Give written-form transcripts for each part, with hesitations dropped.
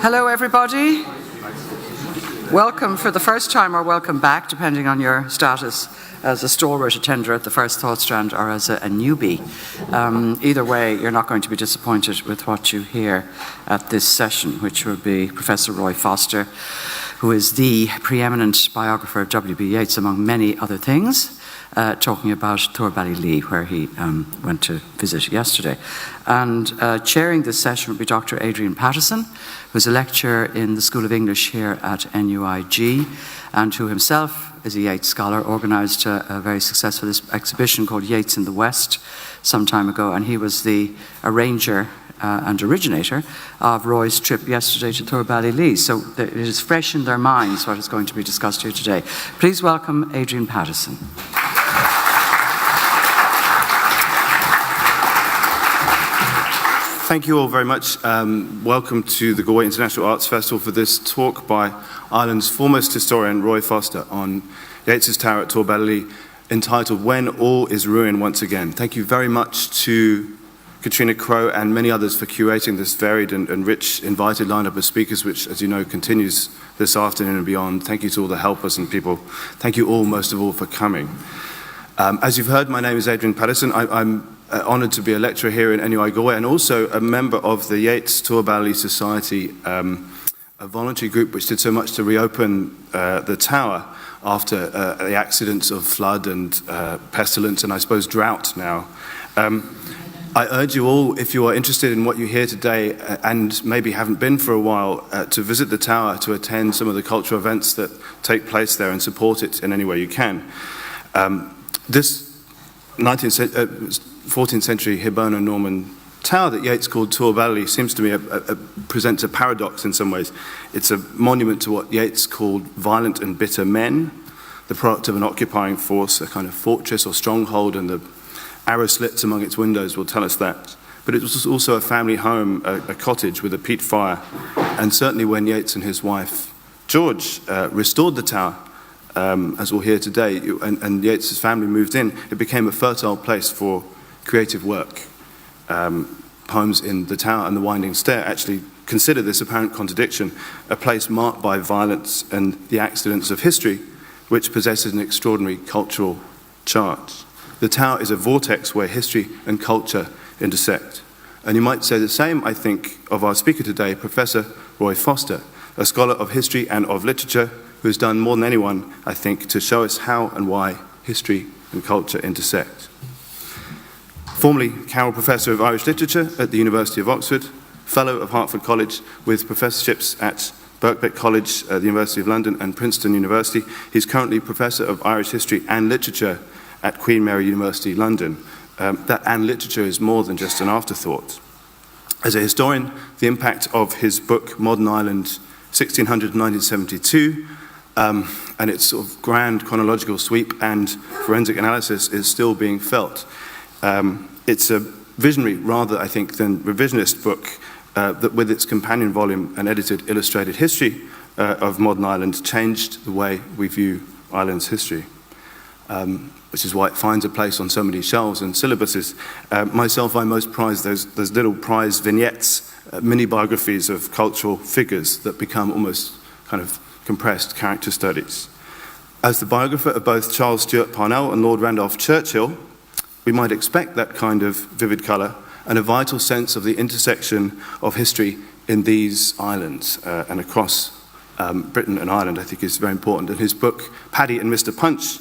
Hello, everybody. Welcome for the first time or welcome back, depending on your status as a stalwart attender at the First Thought Strand or as a newbie. Either way, you're not going to be disappointed with what you hear at this session, which will be Professor Roy Foster, who is the preeminent biographer of W.B. Yeats, among many other things, talking about Torballylee, where he went to visit yesterday. And chairing this session will be Dr. Adrienne Patterson, who's a lecturer in the School of English here at NUIG, and who himself is a Yeats scholar, organised a very successful exhibition called Yeats in the West some time ago, and he was the arranger and originator of Roy's trip yesterday to Torballylee. So it is fresh in their minds what is going to be discussed here today. Please welcome Adrienne Patterson. Thank you all very much. Welcome to the Galway International Arts Festival for this talk by Ireland's foremost historian, Roy Foster, on Yeats's Tower at Torballylee, entitled When All Is Ruin Once Again. Thank you very much to Katrina Crowe and many others for curating this varied and rich invited lineup of speakers, which, as you know, continues this afternoon and beyond. Thank you to all the helpers and people. Thank you all, most of all, for coming. As you've heard, my name is Adrian Patterson. I'm honoured to be a lecturer here in NUI Galway and also a member of the Yeats Torballylee Society, a voluntary group which did so much to reopen the tower after the accidents of flood and pestilence and I suppose drought now. I urge you all, if you are interested in what you hear today and maybe haven't been for a while, to visit the tower, to attend some of the cultural events that take place there and support it in any way you can. This 14th century Hiberno-Norman tower that Yeats called Torballylee seems to me presents a paradox in some ways. It's a monument to what Yeats called violent and bitter men, the product of an occupying force, a kind of fortress or stronghold, and the arrow slits among its windows will tell us that. But it was also a family home, a cottage with a peat fire, and certainly when Yeats and his wife George restored the tower, as we'll hear today, and Yeats' family moved in, it became a fertile place for creative work. Poems in the Tower and the Winding Stair actually consider this apparent contradiction, a place marked by violence and the accidents of history, which possesses an extraordinary cultural charge. The Tower is a vortex where history and culture intersect. And you might say the same, I think, of our speaker today, Professor Roy Foster, a scholar of history and of literature, who has done more than anyone, I think, to show us how and why history and culture intersect. Formerly Carroll Professor of Irish Literature at the University of Oxford, Fellow of Hertford College with professorships at Birkbeck College at the University of London and Princeton University. He's currently Professor of Irish History and Literature at Queen Mary University, London. That and literature is more than just an afterthought. As a historian, the impact of his book, Modern Ireland, 1600 to 1972, and its sort of grand chronological sweep and forensic analysis is still being felt. It's a visionary, rather, I think, than revisionist book that, with its companion volume and edited illustrated history of modern Ireland, changed the way we view Ireland's history, which is why it finds a place on so many shelves and syllabuses. Myself, I most prize those little prize vignettes, mini biographies of cultural figures that become almost kind of compressed character studies. As the biographer of both Charles Stewart Parnell and Lord Randolph Churchill, we might expect that kind of vivid colour and a vital sense of the intersection of history in these islands and across Britain and Ireland, I think is very important. And his book, Paddy and Mr. Punch,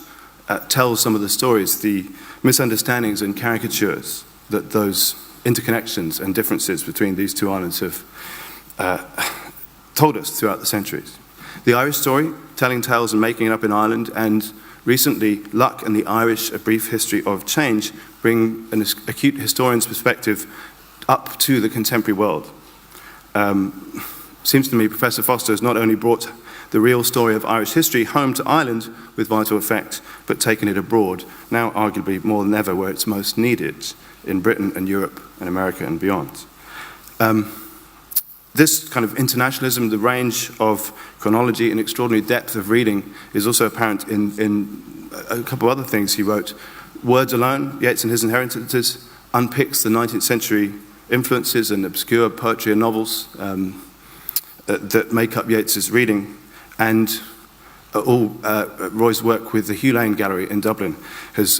tells some of the stories, the misunderstandings and caricatures that those interconnections and differences between these two islands have told us throughout the centuries. The Irish story, telling tales and making it up in Ireland, and recently, Luck and the Irish, A Brief History of Change, bring an acute historian's perspective up to the contemporary world. Seems to me Professor Foster has not only brought the real story of Irish history home to Ireland with vital effect, but taken it abroad, now arguably more than ever where it's most needed, in Britain and Europe and America and beyond. This kind of internationalism, the range of chronology and extraordinary depth of reading is also apparent in a couple of other things he wrote. Words Alone, Yeats and His Inheritances, unpicks the 19th century influences and obscure poetry and novels that make up Yeats's reading, and Roy's work with the Hugh Lane Gallery in Dublin has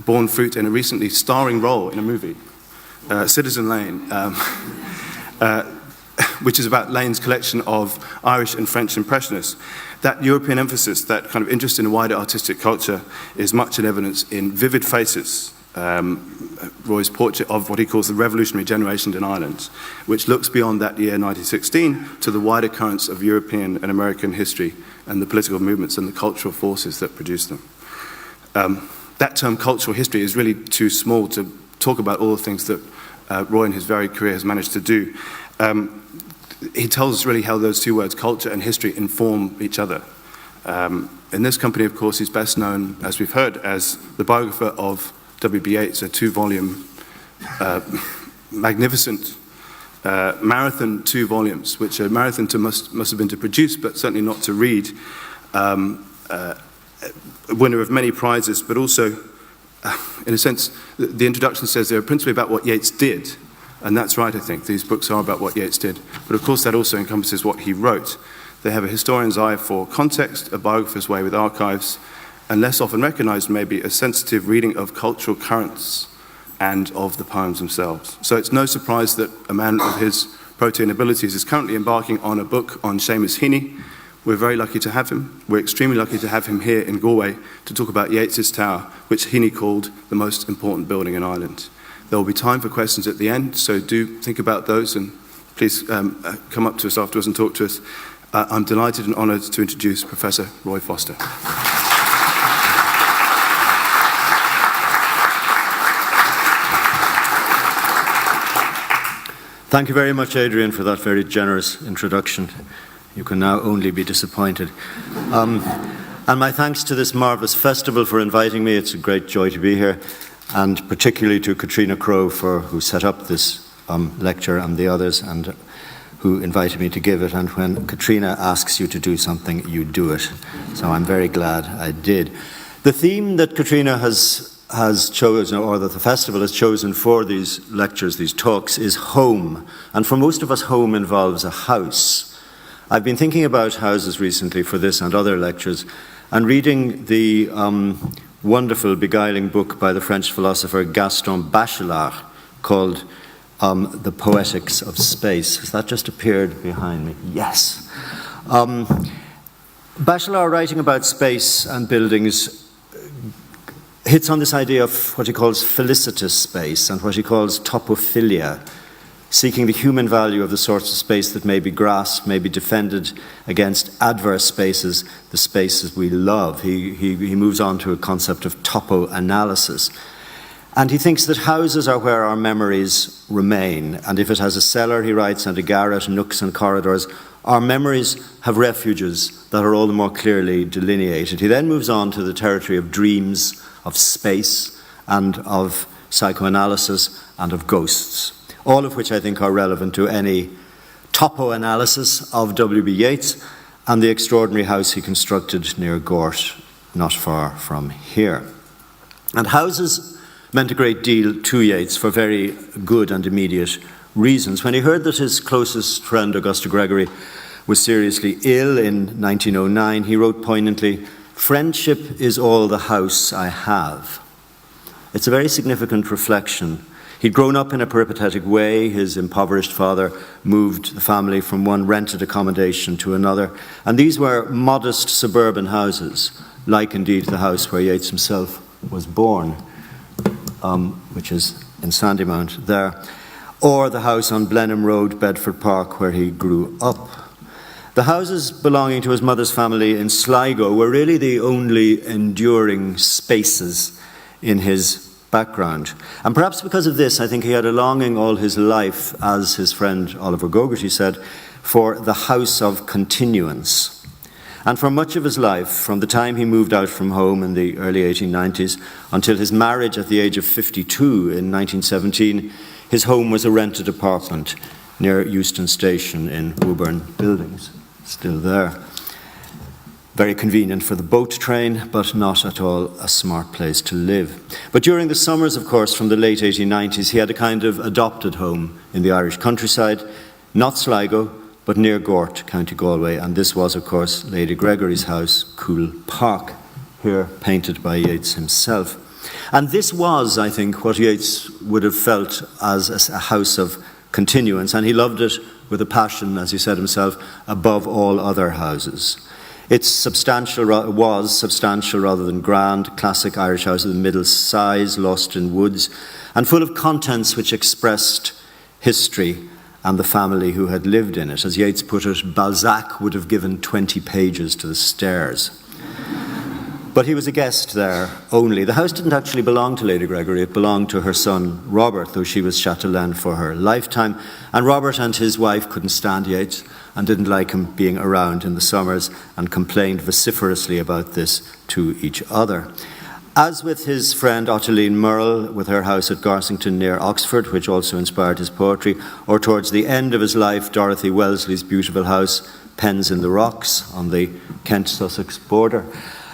borne fruit in a recently starring role in a movie, Citizen Lane, which is about Lane's collection of Irish and French Impressionists. That European emphasis, that kind of interest in wider artistic culture, is much in evidence in Vivid Faces, Roy's portrait of what he calls the revolutionary generation in Ireland, which looks beyond that year 1916 to the wider currents of European and American history and the political movements and the cultural forces that produce them. That term cultural history is really too small to talk about all the things that Roy in his varied career has managed to do. He tells us really how those two words, culture and history, inform each other. In this company, of course, he's best known, as we've heard, as the biographer of W.B. Yeats, a 2-volume, magnificent marathon 2 volumes, which a marathon must have been to produce, but certainly not to read. A winner of many prizes, but also, in a sense, the introduction says they're principally about what Yeats did. And that's right, I think. These books are about what Yeats did. But of course, that also encompasses what he wrote. They have a historian's eye for context, a biographer's way with archives, and less often recognized, maybe, a sensitive reading of cultural currents and of the poems themselves. So it's no surprise that a man of his protean abilities is currently embarking on a book on Seamus Heaney. We're very lucky to have him. We're extremely lucky to have him here in Galway to talk about Yeats's Tower, which Heaney called the most important building in Ireland. There will be time for questions at the end, so do think about those, and please come up to us afterwards and talk to us. I'm delighted and honoured to introduce Professor Roy Foster. Thank you very much, Adrian, for that very generous introduction. You can now only be disappointed. And my thanks to this marvellous festival for inviting me. It's a great joy to be here. And particularly to Katrina Crowe, who set up this lecture, and the others, and who invited me to give it. And when Katrina asks you to do something, you do it. So I'm very glad I did. The theme that Katrina has chosen, or that the festival has chosen for these lectures, these talks, is home. And for most of us, home involves a house. I've been thinking about houses recently for this and other lectures, and reading the wonderful, beguiling book by the French philosopher Gaston Bachelard called The Poetics of Space. Has that just appeared behind me? Yes. Bachelard, writing about space and buildings, hits on this idea of what he calls felicitous space and what he calls topophilia, seeking the human value of the sorts of space that may be grasped, may be defended against adverse spaces, the spaces we love. He moves on to a concept of topo-analysis. And he thinks that houses are where our memories remain. And if it has a cellar, he writes, and a garret, nooks and corridors, our memories have refuges that are all the more clearly delineated. He then moves on to the territory of dreams, of space, and of psychoanalysis, and of ghosts, all of which I think are relevant to any topo-analysis of W.B. Yeats and the extraordinary house he constructed near Gort, not far from here. And houses meant a great deal to Yeats for very good and immediate reasons. When he heard that his closest friend, Augusta Gregory, was seriously ill in 1909, he wrote poignantly, "Friendship is all the house I have." It's a very significant reflection. He'd grown up in a peripatetic way. His impoverished father moved the family from one rented accommodation to another. And these were modest suburban houses, like indeed the house where Yeats himself was born, which is in Sandymount there, or the house on Blenheim Road, Bedford Park, where he grew up. The houses belonging to his mother's family in Sligo were really the only enduring spaces in his background. And perhaps because of this, I think he had a longing all his life, as his friend Oliver Gogarty said, for the house of continuance. And for much of his life, from the time he moved out from home in the early 1890s until his marriage at the age of 52 in 1917, his home was a rented apartment near Euston Station in Woburn Buildings, still there. Very convenient for the boat train, but not at all a smart place to live. But during the summers, of course, from the late 1890s, he had a kind of adopted home in the Irish countryside, not Sligo, but near Gort, County Galway. And this was, of course, Lady Gregory's house, Cool Park, here painted by Yeats himself. And this was, I think, what Yeats would have felt as a house of continuance, and he loved it with a passion, as he said himself, above all other houses. It was substantial rather than grand, classic Irish house of the middle size, lost in woods, and full of contents which expressed history and the family who had lived in it. As Yeats put it, Balzac would have given 20 pages to the stairs. But he was a guest there only. The house didn't actually belong to Lady Gregory. It belonged to her son, Robert, though she was chatelaine for her lifetime. And Robert and his wife couldn't stand Yeats and didn't like him being around in the summers and complained vociferously about this to each other. As with his friend Ottiline Murrell, with her house at Garsington near Oxford, which also inspired his poetry, or towards the end of his life, Dorothy Wellesley's beautiful house, Pens in the Rocks, on the Kent-Sussex border,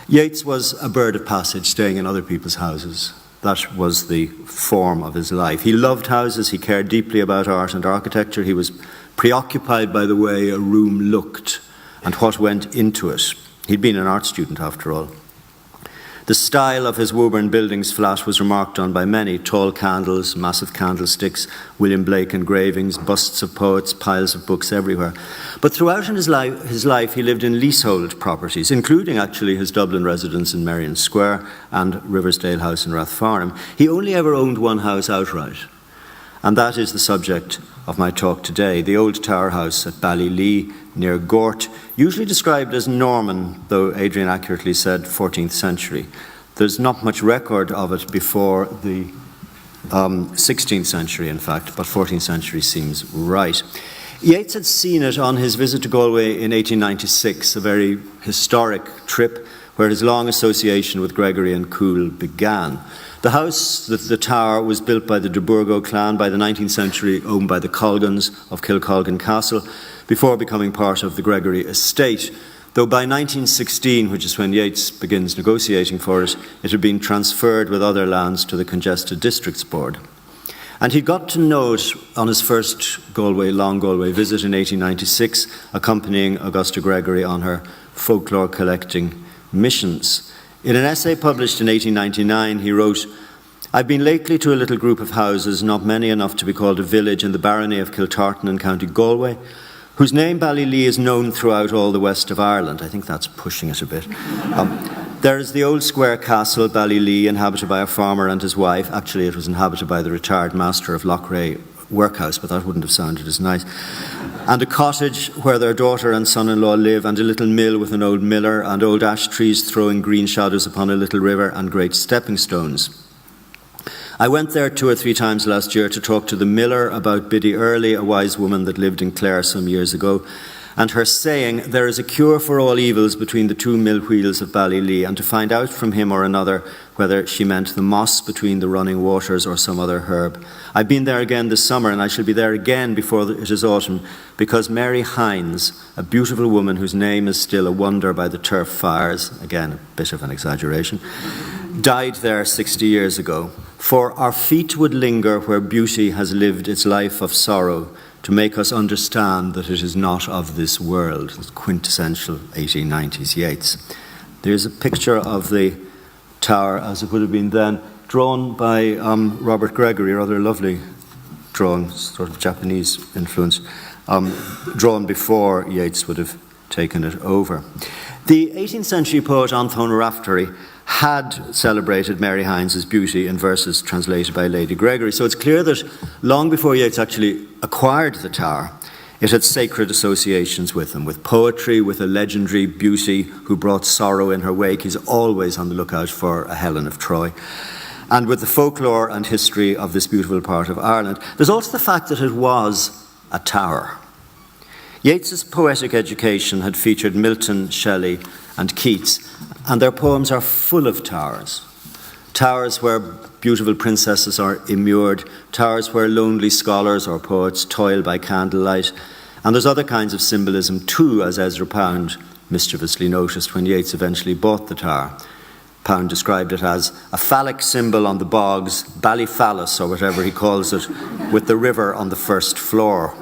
Yeats was a bird of passage, staying in other people's houses. That was the form of his life. He loved houses, he cared deeply about art and architecture, he was preoccupied by the way a room looked and what went into it. He'd been an art student, after all. The style of his Woburn Buildings flat was remarked on by many: tall candles, massive candlesticks, William Blake engravings, busts of poets, piles of books everywhere. But throughout his life he lived in leasehold properties, including actually his Dublin residence in Merrion Square and Riversdale House in Rathfarnham. He only ever owned one house outright, and that is the subject of my talk today, the old Tower House at Ballylee near Gort, usually described as Norman, though Adrian accurately said 14th century. There's not much record of it before the 16th century, in fact, but 14th century seems right. Yeats had seen it on his visit to Galway in 1896, a very historic trip where his long association with Gregory and Cool began. The house, the tower, was built by the de Burgo clan, by the 19th century owned by the Colgans of Kilcolgan Castle, before becoming part of the Gregory estate, though by 1916, which is when Yeats begins negotiating for it, it had been transferred with other lands to the Congested Districts Board. And he got to know it on his first long Galway visit in 1896, accompanying Augusta Gregory on her folklore collecting missions. In an essay published in 1899, he wrote, "I've been lately to a little group of houses, not many enough to be called a village, in the barony of Kiltartan in County Galway, whose name Ballylee is known throughout all the west of Ireland." I think that's pushing it a bit. There is the old square castle, Ballylee, inhabited by a farmer and his wife. Actually, it was inhabited by the retired master of Loughrea workhouse, but that wouldn't have sounded as nice. And a cottage where their daughter and son-in-law live, and a little mill with an old miller, and old ash trees throwing green shadows upon a little river, and great stepping stones. I went there 2 or 3 times last year to talk to the miller about Biddy Early, a wise woman that lived in Clare some years ago, and her saying, "There is a cure for all evils between the 2 mill wheels of Ballylee," and to find out from him or another whether she meant the moss between the running waters or some other herb. I've been there again this summer, and I shall be there again before it is autumn, because Mary Hines, a beautiful woman whose name is still a wonder by the turf fires, again a bit of an exaggeration, died there 60 years ago. For our feet would linger where beauty has lived its life of sorrow, to make us understand that it is not of this world. It's quintessential 1890s Yeats. There's a picture of the tower as it would have been then, drawn by Robert Gregory, rather lovely drawing, sort of Japanese influence, drawn before Yeats would have taken it over. The 18th century poet Anton Raftery had celebrated Mary Hines' beauty in verses translated by Lady Gregory. So it's clear that long before Yeats actually acquired the tower, it had sacred associations with him, with poetry, with a legendary beauty who brought sorrow in her wake. He's always on the lookout for a Helen of Troy. And with the folklore and history of this beautiful part of Ireland. There's also the fact that it was a tower. Yeats's poetic education had featured Milton, Shelley, and Keats, and their poems are full of towers. Towers where beautiful princesses are immured, towers where lonely scholars or poets toil by candlelight. And there's other kinds of symbolism too, as Ezra Pound mischievously noticed when Yeats eventually bought the tower. Pound described it as a phallic symbol on the bogs, Ballyphallus or whatever he calls it, with the river on the first floor,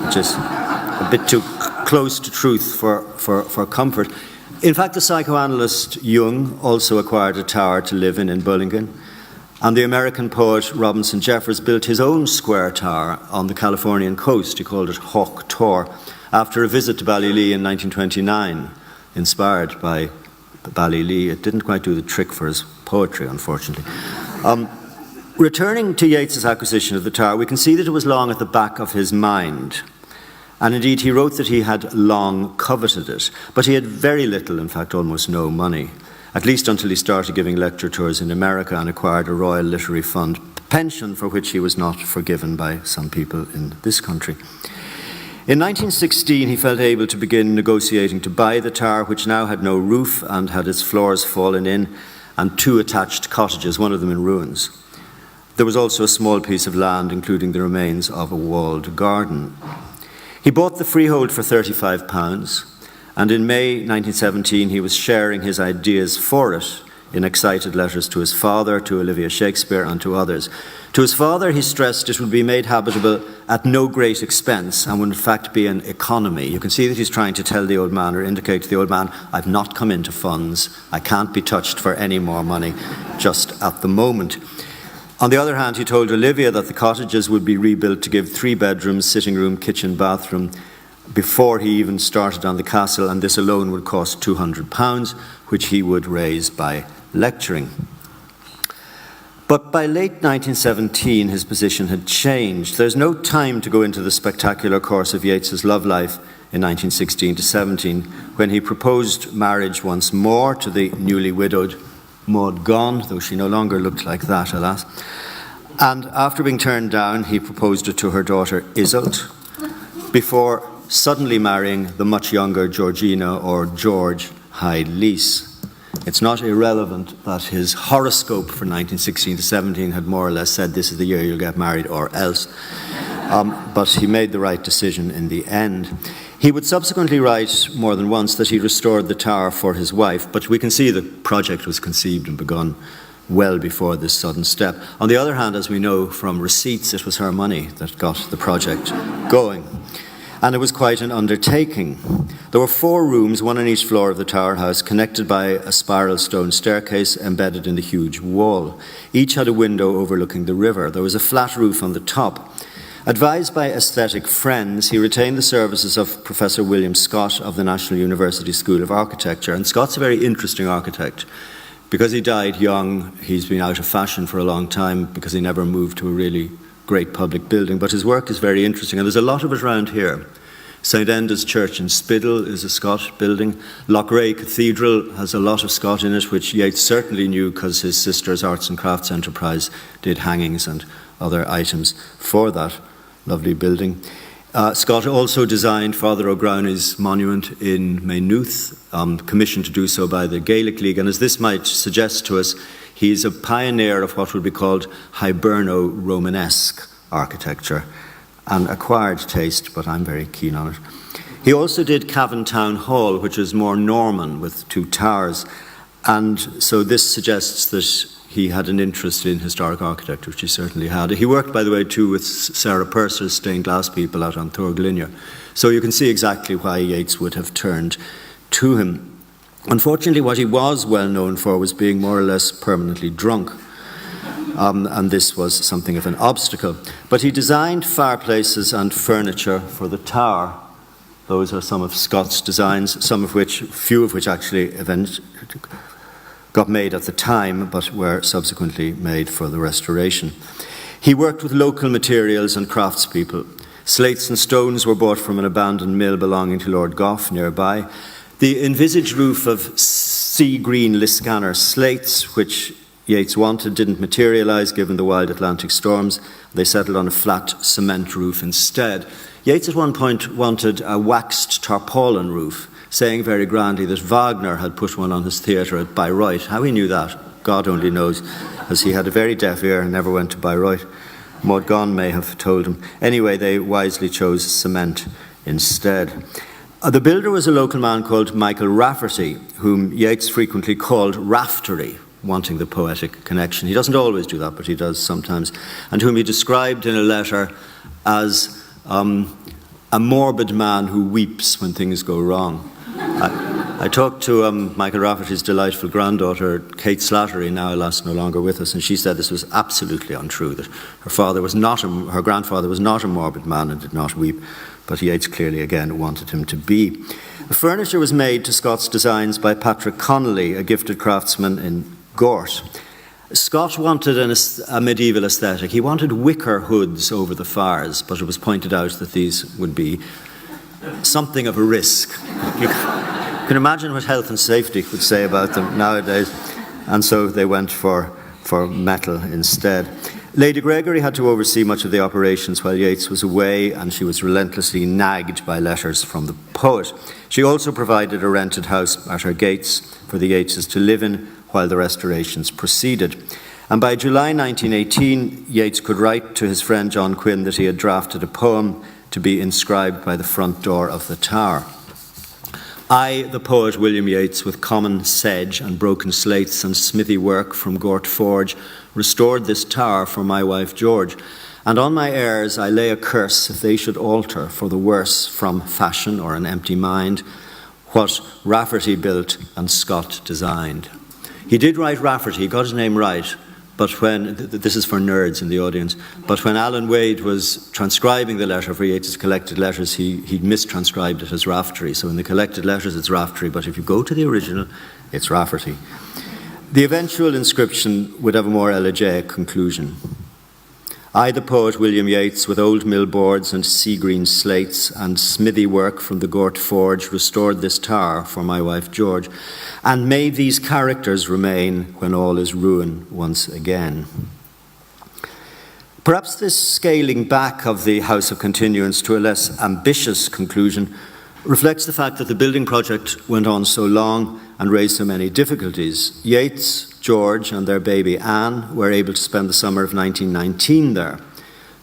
which is a bit too close to truth for comfort. In fact, the psychoanalyst Jung also acquired a tower to live in Bullingen. And the American poet Robinson Jeffers built his own square tower on the Californian coast. He called it Hawk Tor, after a visit to Ballylee in 1929, inspired by Ballylee. It didn't quite do the trick for his poetry, unfortunately. Returning to Yeats's acquisition of the tower, we can see that it was long at the back of his mind. And indeed, he wrote that he had long coveted it. But he had very little, in fact, almost no money, at least until he started giving lecture tours in America and acquired a Royal Literary Fund pension for which he was not forgiven by some people in this country. In 1916, he felt able to begin negotiating to buy the tower, which now had no roof and had its floors fallen in, and 2 attached cottages, one of them in ruins. There was also a small piece of land, including the remains of a walled garden. He bought the freehold for £35, and in May 1917 he was sharing his ideas for it in excited letters to his father, to Olivia Shakespeare, and to others. To his father he stressed it would be made habitable at no great expense and would in fact be an economy. You can see that he's trying to tell the old man, or indicate to the old man, I've not come into funds, I can't be touched for any more money just at the moment. On the other hand, he told Olivia that the cottages would be rebuilt to give 3 bedrooms, sitting room, kitchen, bathroom, before he even started on the castle, and this alone would cost £200, which he would raise by lecturing. But by late 1917, his position had changed. There's no time to go into the spectacular course of Yeats's love life in 1916 to 17, when he proposed marriage once more to the newly widowed Maud Gonne, though she no longer looked like that, alas. And after being turned down, he proposed it to her daughter Iseult, before suddenly marrying the much younger Georgina, or George Hyde Leese. It's not irrelevant that his horoscope for 1916 to 17 had more or less said this is the year you'll get married or else. But he made the right decision in the end. He would subsequently write more than once that he restored the tower for his wife, but we can see the project was conceived and begun well before this sudden step. On the other hand, as we know from receipts, it was her money that got the project going. And it was quite an undertaking. There were 4 rooms, one on each floor of the tower house, connected by a spiral stone staircase embedded in the huge wall. Each had a window overlooking the river. There was a flat roof on the top. Advised by aesthetic friends, he retained the services of Professor William Scott of the National University School of Architecture. And Scott's a very interesting architect. Because he died young, he's been out of fashion for a long time because he never moved to a really great public building. But his work is very interesting, and there's a lot of it around here. St Enda's Church in Spiddal is a Scott building. Loughrea Cathedral has a lot of Scott in it, which Yeats certainly knew because his sister's arts and crafts enterprise did hangings and other items for that lovely building. Scott also designed Father O'Growny's monument in Maynooth, commissioned to do so by the Gaelic League, and as this might suggest to us, he's a pioneer of what would be called Hiberno-Romanesque architecture, an acquired taste, but I'm very keen on it. He also did Cavan Town Hall, which is more Norman with 2 towers, and so this suggests that he had an interest in historic architecture, which he certainly had. He worked, by the way, too, with Sarah Purser's stained glass people out on Thorglinnia. So you can see exactly why Yeats would have turned to him. Unfortunately, what he was well known for was being more or less permanently drunk. And this was something of an obstacle. But he designed fireplaces and furniture for the tower. Those are some of Scott's designs, few of which actually got made at the time, but were subsequently made for the restoration. He worked with local materials and craftspeople. Slates and stones were bought from an abandoned mill belonging to Lord Gough nearby. The envisaged roof of sea green Liscannor slates, which Yeats wanted, didn't materialise given the wild Atlantic storms. They settled on a flat cement roof instead. Yeats at one point wanted a waxed tarpaulin roof, saying very grandly that Wagner had put one on his theatre at Bayreuth. How he knew that, God only knows, as he had a very deaf ear and never went to Bayreuth. Maud Gonne may have told him. Anyway, they wisely chose cement instead. The builder was a local man called Michael Rafferty, whom Yeats frequently called Raftery, wanting the poetic connection. He doesn't always do that, but he does sometimes, and whom he described in a letter as a morbid man who weeps when things go wrong. I talked to Michael Rafferty's delightful granddaughter, Kate Slattery, now alas no longer with us, and she said this was absolutely untrue, that her grandfather was not a morbid man and did not weep, but Yeats clearly again wanted him to be. The furniture was made to Scott's designs by Patrick Connolly, a gifted craftsman in Gort. Scott wanted a medieval aesthetic. He wanted wicker hoods over the fires, but it was pointed out that these would be something of a risk. You can imagine what health and safety would say about them nowadays, and so they went for metal instead. Lady Gregory had to oversee much of the operations while Yeats was away, and she was relentlessly nagged by letters from the poet. She also provided a rented house at her gates for the Yeatses to live in while the restorations proceeded. And by July 1918, Yeats could write to his friend John Quinn that he had drafted a poem to be inscribed by the front door of the tower. I, the poet William Yeats, with common sedge and broken slates and smithy work from Gort Forge, restored this tower for my wife George. And on my heirs I lay a curse if they should alter for the worse from fashion or an empty mind what Rafferty built and Scott designed. He did write Rafferty, he got his name right, but this is for nerds in the audience, but when Alan Wade was transcribing the letter for Yeats' collected letters, he mistranscribed it as Raftery. So in the collected letters it's Raftery, but if you go to the original, it's Rafferty. The eventual inscription would have a more elegiac conclusion. I, the poet William Yeats, with old mill boards and sea green slates and smithy work from the Gort Forge, restored this tower for my wife George, and may these characters remain when all is ruin once again. Perhaps this scaling back of the House of Continuance to a less ambitious conclusion reflects the fact that the building project went on so long and raised so many difficulties. Yeats, George and their baby Anne were able to spend the summer of 1919 there,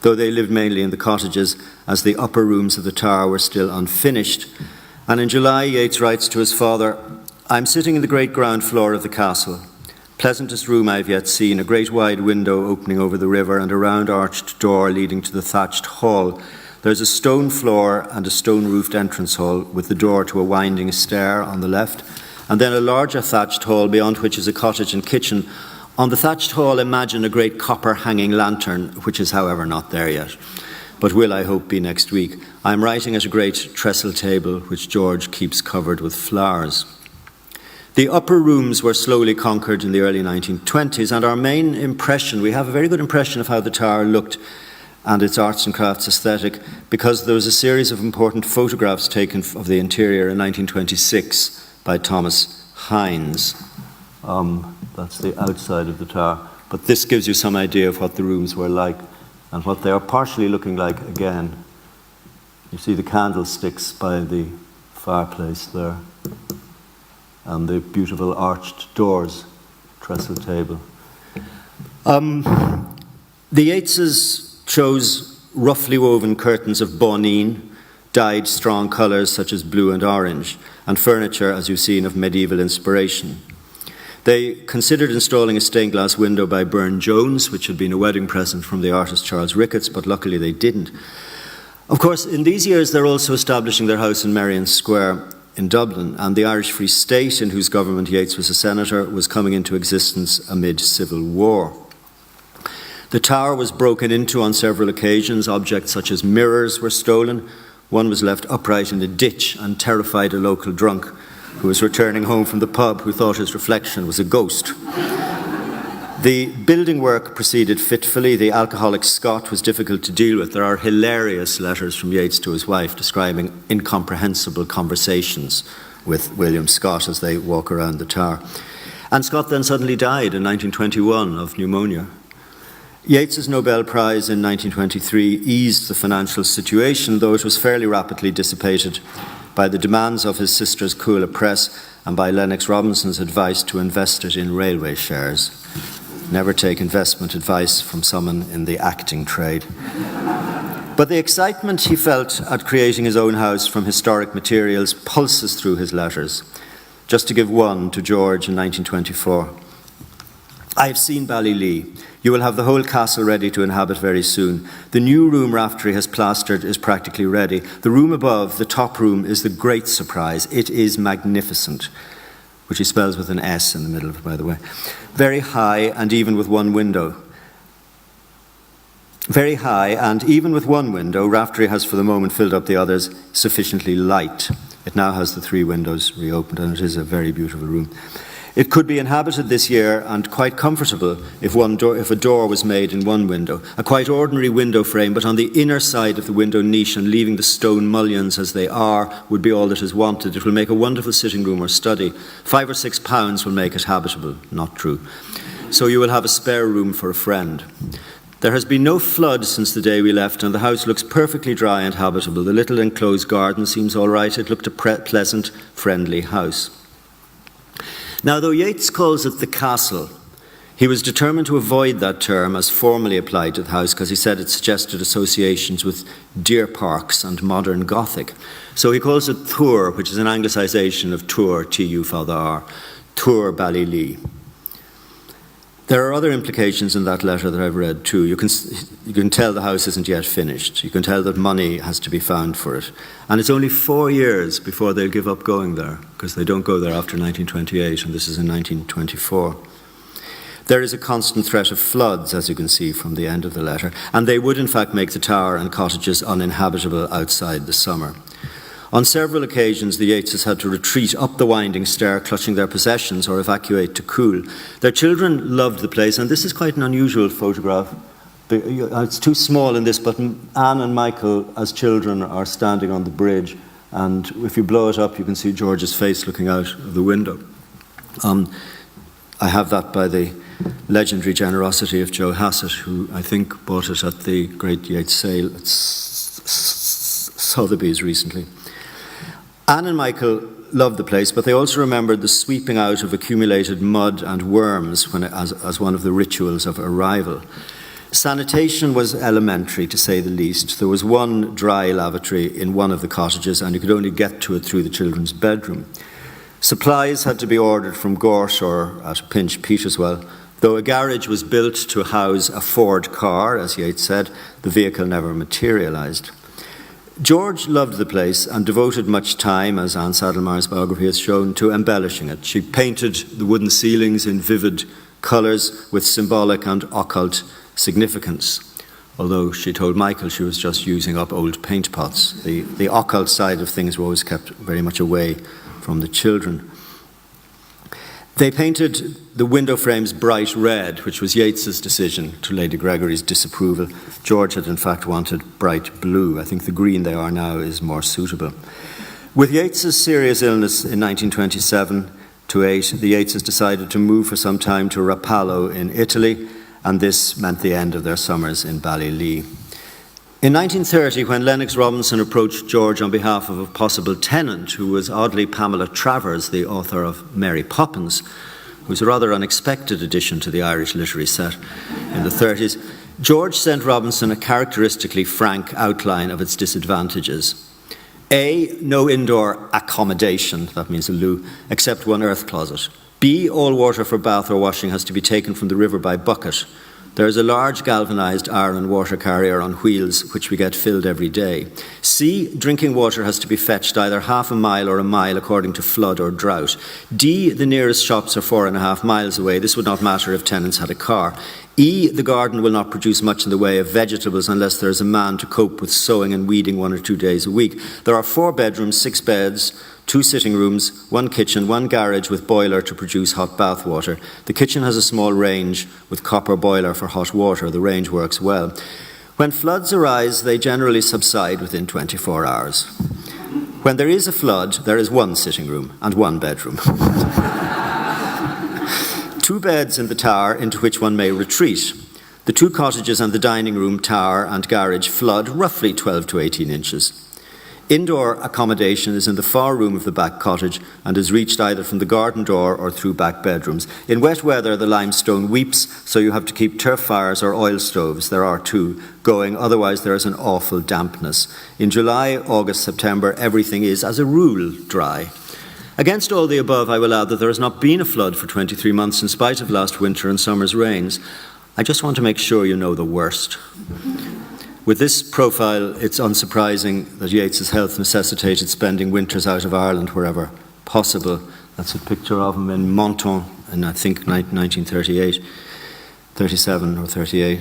though they lived mainly in the cottages as the upper rooms of the tower were still unfinished. And in July, Yeats writes to his father, I'm sitting in the great ground floor of the castle, pleasantest room I've yet seen, a great wide window opening over the river and a round arched door leading to the thatched hall. There's a stone floor and a stone-roofed entrance hall with the door to a winding stair on the left, and then a larger thatched hall beyond which is a cottage and kitchen. On the thatched hall, imagine a great copper hanging lantern, which is, however, not there yet, but will, I hope, be next week. I'm writing at a great trestle table, which George keeps covered with flowers. The upper rooms were slowly conquered in the early 1920s, and our main impression, we have a very good impression of how the tower looked and its arts and crafts aesthetic, because there was a series of important photographs taken of the interior in 1926 by Thomas Hines. That's the outside of the tower. But this gives you some idea of what the rooms were like and what they are partially looking like again. You see the candlesticks by the fireplace there and the beautiful arched doors, trestle table. The Yeatses chose roughly woven curtains of bawnine, dyed strong colours such as blue and orange, and furniture, as you've seen, of medieval inspiration. They considered installing a stained glass window by Burne-Jones, which had been a wedding present from the artist Charles Ricketts, but luckily they didn't. Of course, in these years, they're also establishing their house in Merrion Square in Dublin, and the Irish Free State, in whose government Yeats was a senator, was coming into existence amid civil war. The tower was broken into on several occasions. Objects such as mirrors were stolen. One was left upright in a ditch and terrified a local drunk who was returning home from the pub, who thought his reflection was a ghost. The building work proceeded fitfully. The alcoholic Scott was difficult to deal with. There are hilarious letters from Yeats to his wife describing incomprehensible conversations with William Scott as they walk around the tower. And Scott then suddenly died in 1921 of pneumonia. Yeats's Nobel Prize in 1923 eased the financial situation, though it was fairly rapidly dissipated by the demands of his sister's Coola Press and by Lennox Robinson's advice to invest it in railway shares. Never take investment advice from someone in the acting trade. But the excitement he felt at creating his own house from historic materials pulses through his letters. Just to give one to George in 1924. I've seen Ballylee. You will have the whole castle ready to inhabit very soon. The new room Raftery has plastered is practically ready. The room above, the top room, is the great surprise. It is magnificent, which he spells with an S in the middle of it, by the way. Very high and even with one window. Very high and even with one window, Raftery has for the moment filled up the others, sufficiently light. It now has the 3 windows reopened, and it is a very beautiful room. It could be inhabited this year and quite comfortable if a door was made in one window. A quite ordinary window frame, but on the inner side of the window niche and leaving the stone mullions as they are would be all that is wanted. It will make a wonderful sitting room or study. £5 or £6 will make it habitable. Not true. So you will have a spare room for a friend. There has been no flood since the day we left, and the house looks perfectly dry and habitable. The little enclosed garden seems all right. It looked a pleasant, friendly house. Now, though Yeats calls it the castle, he was determined to avoid that term as formally applied to the house because he said it suggested associations with deer parks and modern Gothic. So he calls it Thur, which is an anglicisation of Tur, T-U, Father R, Thur Ballylee. There are other implications in that letter that I've read too. You can tell the house isn't yet finished. You can tell that money has to be found for it. And it's only 4 years before they'll give up going there, because they don't go there after 1928, and this is in 1924. There is a constant threat of floods, as you can see from the end of the letter, and they would in fact make the tower and cottages uninhabitable outside the summer. On several occasions, the Yeatses had to retreat up the winding stair, clutching their possessions, or evacuate to cool. Their children loved the place, and this is quite an unusual photograph. It's too small in this, but Anne and Michael, as children, are standing on the bridge, and if you blow it up, you can see George's face looking out of the window. I have that by the legendary generosity of Joe Hassett, who I think bought it at the Great Yeats sale at Sotheby's recently. Anne and Michael loved the place, but they also remembered the sweeping out of accumulated mud and worms as one of the rituals of arrival. Sanitation was elementary, to say the least. There was one dry lavatory in one of the cottages, and you could only get to it through the children's bedroom. Supplies had to be ordered from Gort or, at a pinch, Peterswell. Though a garage was built to house a Ford car, as Yeats said, the vehicle never materialised. George loved the place and devoted much time, as Anne Saddlemar's biography has shown, to embellishing it. She painted the wooden ceilings in vivid colours with symbolic and occult significance, although she told Michael she was just using up old paint pots. The occult side of things were always kept very much away from the children. They painted the window frames bright red, which was Yeats's decision to Lady Gregory's disapproval. George had in fact wanted bright blue. I think the green they are now is more suitable. With Yeats's serious illness in 1927-8, the Yeatses decided to move for some time to Rapallo in Italy, and this meant the end of their summers in Ballylee. In 1930, when Lennox Robinson approached George on behalf of a possible tenant, who was oddly Pamela Travers, the author of Mary Poppins, who was a rather unexpected addition to the Irish literary set in the 30s, George sent Robinson a characteristically frank outline of its disadvantages. A, no indoor accommodation, that means a loo, except one earth closet. B, all water for bath or washing has to be taken from the river by bucket. There is a large galvanised iron water carrier on wheels, which we get filled every day. C, drinking water has to be fetched either half a mile or a mile according to flood or drought. D, the nearest shops are 4.5 miles away. This would not matter if tenants had a car. E, the garden will not produce much in the way of vegetables unless there is a man to cope with sowing and weeding 1 or 2 days a week. There are 4 bedrooms, 6 beds, 2 sitting rooms, 1 kitchen, 1 garage with boiler to produce hot bath water. The kitchen has a small range with copper boiler for hot water. The range works well. When floods arise, they generally subside within 24 hours. When there is a flood, there is 1 sitting room and 1 bedroom. 2 beds in the tower into which one may retreat. The 2 cottages and the dining room, tower and garage flood roughly 12 to 18 inches. Indoor accommodation is in the far room of the back cottage and is reached either from the garden door or through back bedrooms. In wet weather, the limestone weeps, so you have to keep turf fires or oil stoves, there are 2, going, otherwise there is an awful dampness. In July, August, September, everything is, as a rule, dry. Against all the above, I will add that there has not been a flood for 23 months in spite of last winter and summer's rains. I just want to make sure you know the worst. With this profile, it's unsurprising that Yeats's health necessitated spending winters out of Ireland wherever possible. That's a picture of him in Menton in, I think, 1938, 37 or 38.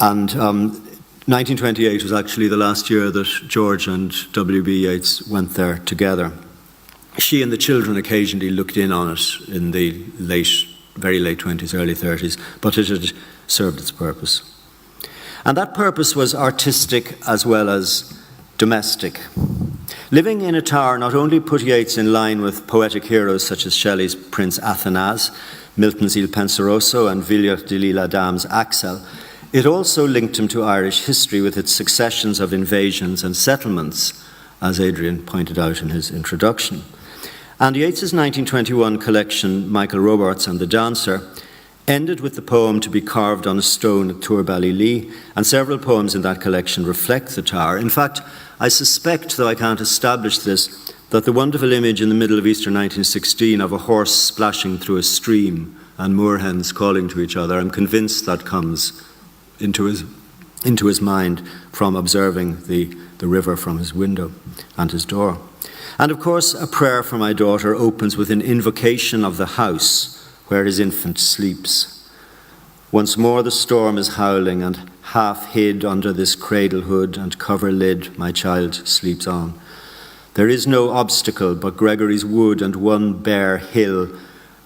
And 1928 was actually the last year that George and W.B. Yeats went there together. She and the children occasionally looked in on it in the very late 20s, early 30s, but it had served its purpose. And that purpose was artistic as well as domestic. Living in a tower not only put Yeats in line with poetic heroes such as Shelley's Prince Athanase, Milton's Il Penseroso, and Villard de l'Isle Adam's Axel, it also linked him to Irish history with its successions of invasions and settlements, as Adrian pointed out in his introduction. And Yeats's 1921 collection, Michael Robarts and the Dancer, ended with the poem To Be Carved on a Stone at Tourballylee, and several poems in that collection reflect the tower. In fact, I suspect, though I can't establish this, that the wonderful image in the middle of Easter 1916 of a horse splashing through a stream and moorhens calling to each other, I'm convinced that comes into his mind from observing the river from his window and his door. And of course, A Prayer for My Daughter opens with an invocation of the house where his infant sleeps. Once more the storm is howling, and half hid under this cradle hood and cover lid my child sleeps on. There is no obstacle but Gregory's Wood and one bare hill,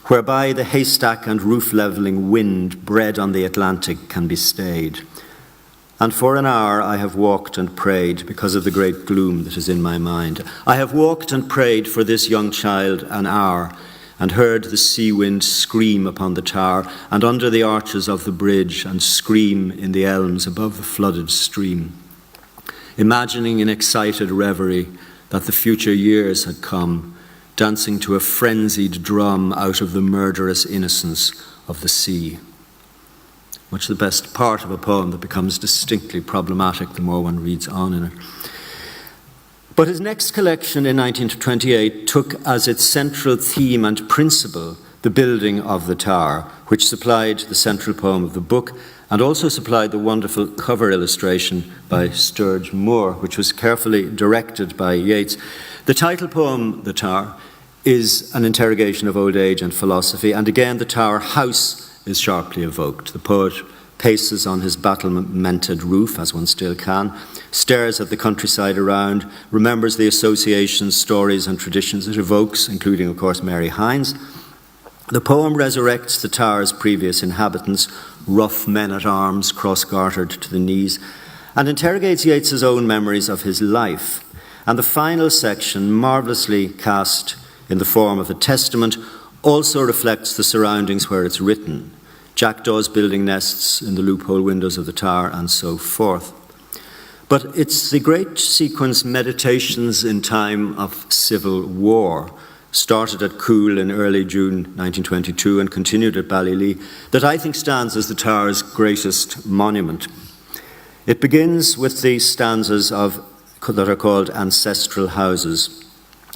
whereby the haystack and roof-levelling wind bred on the Atlantic can be stayed. And for an hour I have walked and prayed because of the great gloom that is in my mind. I have walked and prayed for this young child an hour, and heard the sea wind scream upon the tower and under the arches of the bridge, and scream in the elms above the flooded stream, imagining in excited reverie that the future years had come, dancing to a frenzied drum out of the murderous innocence of the sea. Much the best part of a poem that becomes distinctly problematic the more one reads on in it. But his next collection in 1928 took as its central theme and principle the building of the tower, which supplied the central poem of the book and also supplied the wonderful cover illustration by Sturge Moore, which was carefully directed by Yeats. The title poem, The Tower, is an interrogation of old age and philosophy, and again the tower house is sharply evoked. The poet paces on his battlemented roof, as one still can, stares at the countryside around, remembers the associations, stories and traditions it evokes, including, of course, Mary Hines. The poem resurrects the tower's previous inhabitants, rough men-at-arms, cross-gartered to the knees, and interrogates Yeats's own memories of his life. And the final section, marvellously cast in the form of a testament, also reflects the surroundings where it's written. Jackdaws building nests in the loophole windows of the tower, and so forth. But it's the great sequence Meditations in Time of Civil War, started at Coole in early June 1922 and continued at Ballylee, that I think stands as the tower's greatest monument. It begins with the stanzas that are called Ancestral Houses,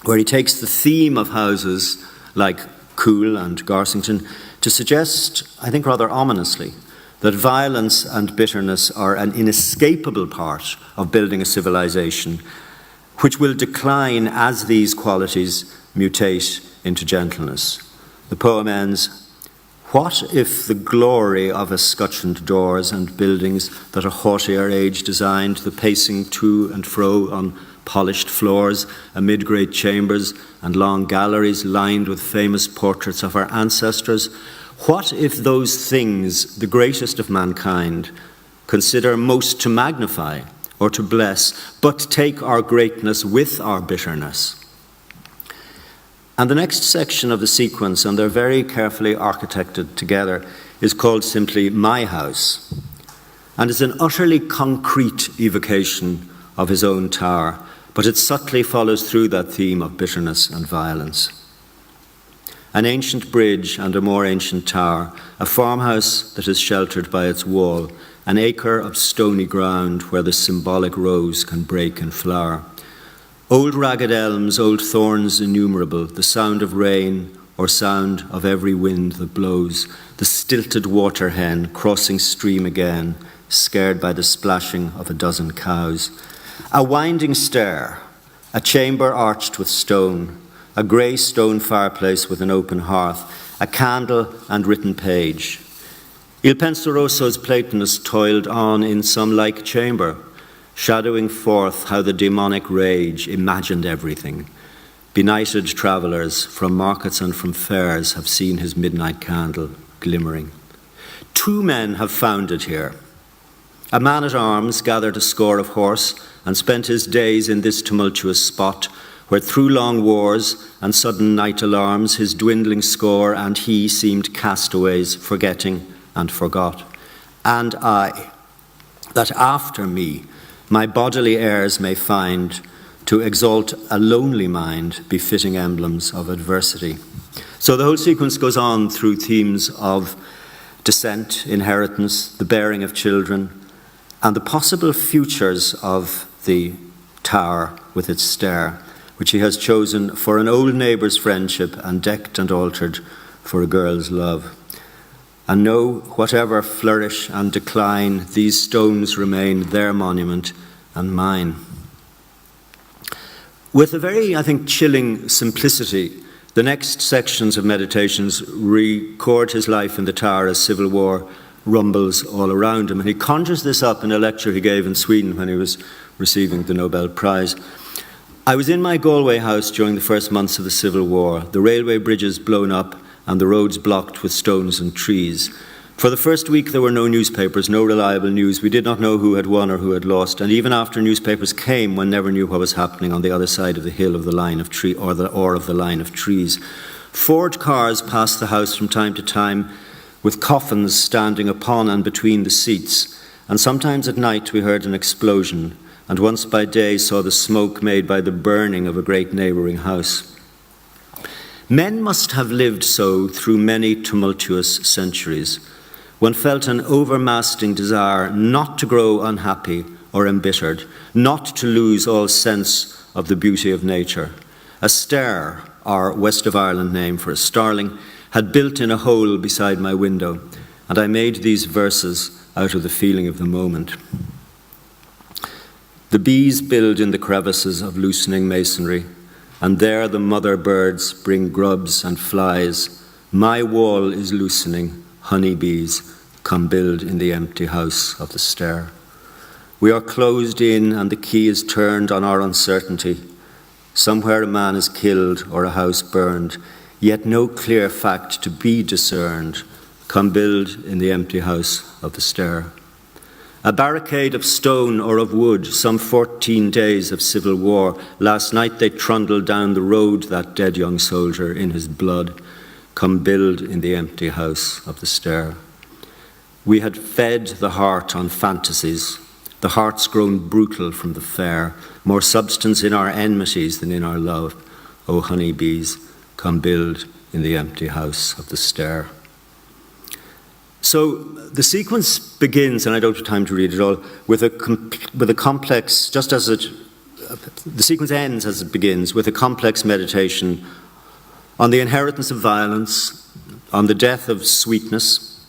where he takes the theme of houses like Coole and Garsington to suggest, I think rather ominously, that violence and bitterness are an inescapable part of building a civilization, which will decline as these qualities mutate into gentleness. The poem ends, "What if the glory of escutcheoned doors and buildings that a haughtier age designed, the pacing to and fro on polished floors, amid great chambers and long galleries lined with famous portraits of our ancestors, what if those things, the greatest of mankind, consider most to magnify or to bless, but take our greatness with our bitterness?" And the next section of the sequence, and they're very carefully architected together, is called simply My House, and is an utterly concrete evocation of his own tower, but it subtly follows through that theme of bitterness and violence. An ancient bridge and a more ancient tower, a farmhouse that is sheltered by its wall, an acre of stony ground where the symbolic rose can break and flower. Old ragged elms, old thorns innumerable, the sound of rain or sound of every wind that blows, the stilted water hen crossing stream again, scared by the splashing of a dozen cows. A winding stair, a chamber arched with stone, a grey stone fireplace with an open hearth, a candle and written page. Il Penseroso's Platonist toiled on in some like chamber, shadowing forth how the demonic rage imagined everything. Benighted travellers from markets and from fairs have seen his midnight candle glimmering. 2 men have found it here. A man-at-arms gathered a score of horse and spent his days in this tumultuous spot, where through long wars and sudden night alarms his dwindling score and he seemed castaways, forgetting and forgot. And I, that after me my bodily heirs may find, to exalt a lonely mind, befitting emblems of adversity. So the whole sequence goes on through themes of descent, inheritance, the bearing of children, and the possible futures of the tower with its stair, which he has chosen for an old neighbour's friendship and decked and altered for a girl's love. And know, whatever flourish and decline, these stones remain their monument and mine. With a very, I think, chilling simplicity, the next sections of Meditations record his life in the tower as civil war rumbles all around him. And he conjures this up in a lecture he gave in Sweden when he was receiving the Nobel Prize. I was in my Galway house during the first months of the Civil War, the railway bridges blown up and the roads blocked with stones and trees. For the first week there were no newspapers, no reliable news. We did not know who had won or who had lost, and even after newspapers came, one never knew what was happening on the other side of the hill of the line of tree or of the line of trees. Ford cars passed the house from time to time, with coffins standing upon and between the seats, and sometimes at night we heard an explosion, and once by day saw the smoke made by the burning of a great neighbouring house. Men must have lived so through many tumultuous centuries. One felt an overmastering desire not to grow unhappy or embittered, not to lose all sense of the beauty of nature. A stair, our West of Ireland name for a starling, had built in a hole beside my window, and I made these verses out of the feeling of the moment. The bees build in the crevices of loosening masonry, and there the mother birds bring grubs and flies. My wall is loosening, honeybees come build in the empty house of the stair. We are closed in and the key is turned on our uncertainty. Somewhere a man is killed or a house burned, yet no clear fact to be discerned. Come build in the empty house of the stair. A barricade of stone or of wood, some 14 days of civil war. Last night they trundled down the road that dead young soldier in his blood. Come build in the empty house of the stair. We had fed the heart on fantasies, the heart's grown brutal from the fair, more substance in our enmities than in our love. O honeybees, come build in the empty house of the stair. So the sequence begins, and I don't have time to read it all, with a complex, just as the sequence ends as it begins, with a complex meditation on the inheritance of violence, on the death of sweetness,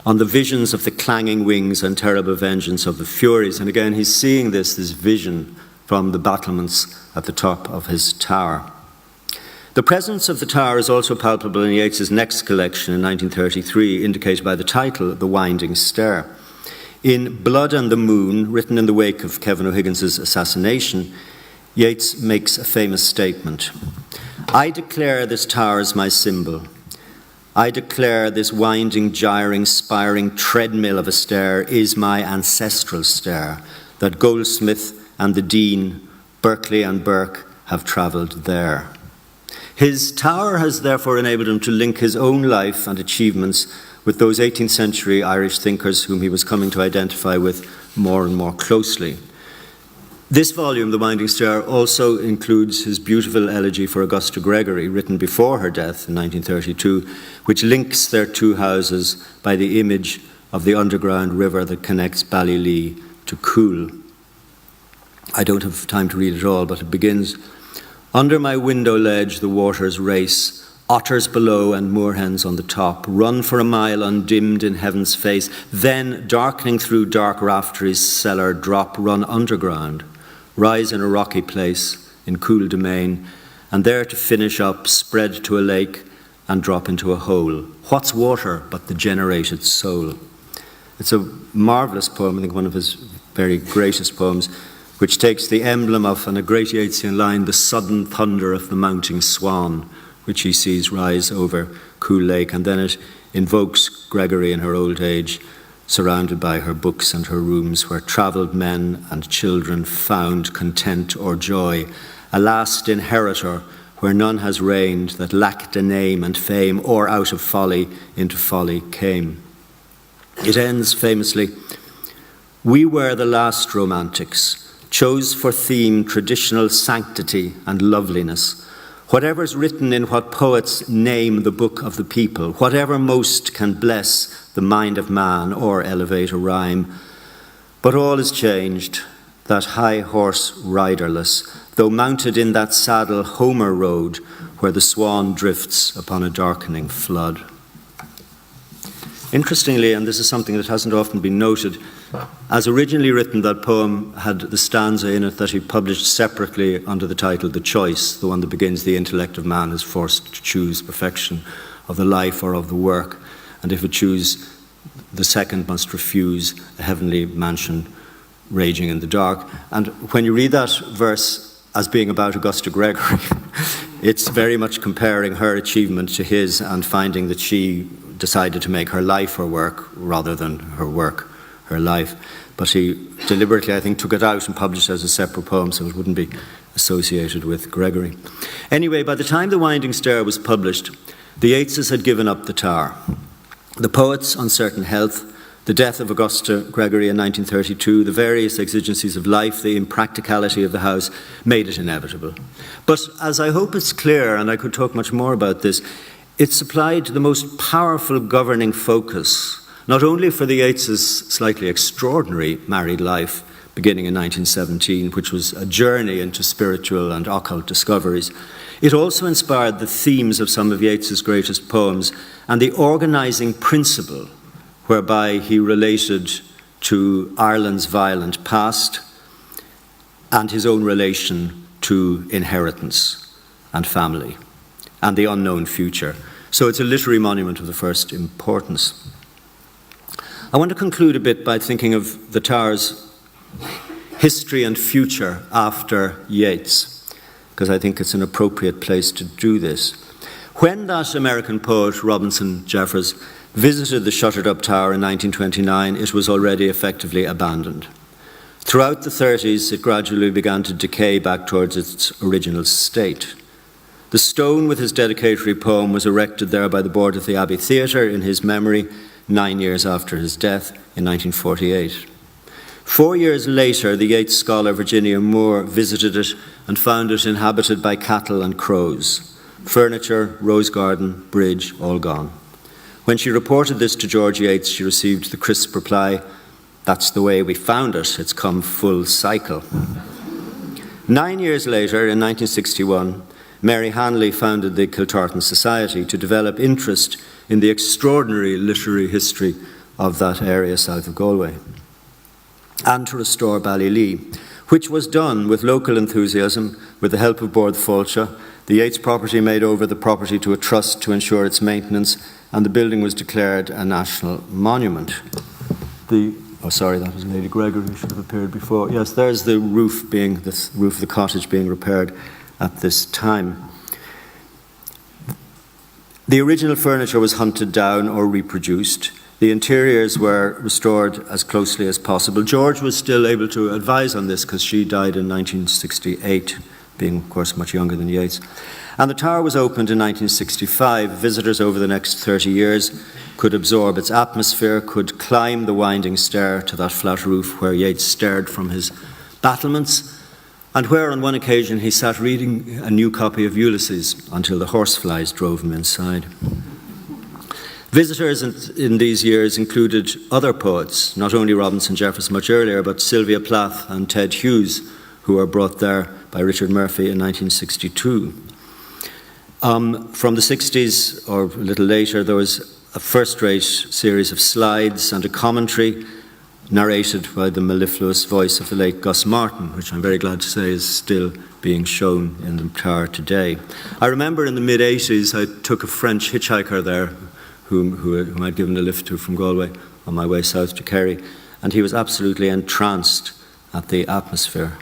on the visions of the clanging wings and terrible vengeance of the Furies. And again, he's seeing this vision from the battlements at the top of his tower. The presence of the tower is also palpable in Yeats's next collection in 1933, indicated by the title, The Winding Stair. In Blood and the Moon, written in the wake of Kevin O'Higgins's assassination, Yeats makes a famous statement. I declare this tower as my symbol. I declare this winding, gyring, spiring treadmill of a stair is my ancestral stair, that Goldsmith and the Dean, Berkeley and Burke have travelled there. His tower has therefore enabled him to link his own life and achievements with those 18th century Irish thinkers whom he was coming to identify with more and more closely. This volume, The Winding Stair, also includes his beautiful elegy for Augusta Gregory, written before her death in 1932, which links their two houses by the image of the underground river that connects Ballylee to Coole. I don't have time to read it all, but it begins, "Under my window ledge the waters race, otters below and moorhens on the top, run for a mile undimmed in heaven's face, then, darkening through dark raftery's cellar, drop, run underground, rise in a rocky place, in cool domain, and there to finish up, spread to a lake, and drop into a hole. What's water but the generated soul?" It's a marvellous poem, I think one of his very greatest poems, which takes the emblem of, and a great Yeatsian line, the sudden thunder of the mounting swan, which he sees rise over Cool Lake, and then it invokes Gregory in her old age, surrounded by her books and her rooms, where travelled men and children found content or joy, a last inheritor where none has reigned that lacked a name and fame, or out of folly into folly came. It ends famously, "We were the last romantics, chose for theme traditional sanctity and loveliness. Whatever's written in what poets name the book of the people, whatever most can bless the mind of man or elevate a rhyme. But all is changed, that high horse riderless, though mounted in that saddle Homer rode, where the swan drifts upon a darkening flood." Interestingly, and this is something that hasn't often been noted, as originally written, that poem had the stanza in it that he published separately under the title The Choice, the one that begins, "The intellect of man is forced to choose perfection of the life or of the work, and if it choose, the second must refuse a heavenly mansion raging in the dark." And when you read that verse as being about Augusta Gregory, it's very much comparing her achievement to his, and finding that she decided to make her life her work rather than her work her life. But he deliberately, I think, took it out and published it as a separate poem so it wouldn't be associated with Gregory. Anyway, by the time The Winding Stair was published, the Yeatses had given up the Tower. The poet's uncertain health, the death of Augusta Gregory in 1932, the various exigencies of life, the impracticality of the house, made it inevitable. But as I hope it's clear, and I could talk much more about this, it supplied the most powerful governing focus, not only for the Yeats' slightly extraordinary married life beginning in 1917, which was a journey into spiritual and occult discoveries, it also inspired the themes of some of Yeats' greatest poems and the organising principle whereby he related to Ireland's violent past and his own relation to inheritance and family and the unknown future. So it's a literary monument of the first importance. I want to conclude a bit by thinking of the Tower's history and future after Yeats, because I think it's an appropriate place to do this. When that American poet, Robinson Jeffers, visited the shuttered-up tower in 1929, it was already effectively abandoned. Throughout the 30s, it gradually began to decay back towards its original state. The stone with his dedicatory poem was erected there by the board of the Abbey Theatre in his memory 9 years after his death in 1948. 4 years later, the Yeats scholar Virginia Moore visited it and found it inhabited by cattle and crows. Furniture, rose garden, bridge, all gone. When she reported this to George Yeats, she received the crisp reply, "That's the way we found it, it's come full cycle." 9 years later, in 1961, Mary Hanley founded the Kiltartan Society to develop interest in the extraordinary literary history of that area south of Galway, and to restore Ballylee, which was done with local enthusiasm, with the help of Bord Fáilte. The Yeats property made over the property to a trust to ensure its maintenance, and the building was declared a national monument. Oh, sorry, that was Lady Gregory, should have appeared before. Yes, there's the roof of the cottage being repaired at this time. The original furniture was hunted down or reproduced. The interiors were restored as closely as possible. George was still able to advise on this because she died in 1968, being, of course, much younger than Yeats. And the tower was opened in 1965. Visitors over the next 30 years could absorb its atmosphere, could climb the winding stair to that flat roof where Yeats stared from his battlements, and where on one occasion he sat reading a new copy of Ulysses until the horseflies drove him inside. Visitors in these years included other poets, not only Robinson Jeffers much earlier, but Sylvia Plath and Ted Hughes, who were brought there by Richard Murphy in 1962. From the 60s, or a little later, there was a first-rate series of slides and a commentary narrated by the mellifluous voice of the late Gus Martin, which I'm very glad to say is still being shown in the tower today. I remember in the mid-80s, I took a French hitchhiker there whom I'd given a lift to from Galway on my way south to Kerry, and he was absolutely entranced at the atmosphere.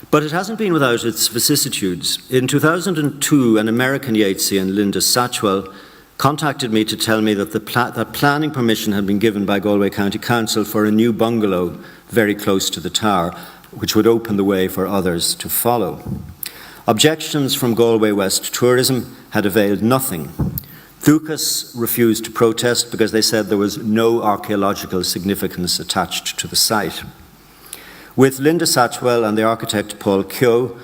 But it hasn't been without its vicissitudes. In 2002, an American Yeatsian, Linda Satchwell, contacted me to tell me that that planning permission had been given by Galway County Council for a new bungalow very close to the tower, which would open the way for others to follow. Objections from Galway West Tourism had availed nothing. Dhucas refused to protest because they said there was no archaeological significance attached to the site. With Linda Satchwell and the architect Paul Keogh,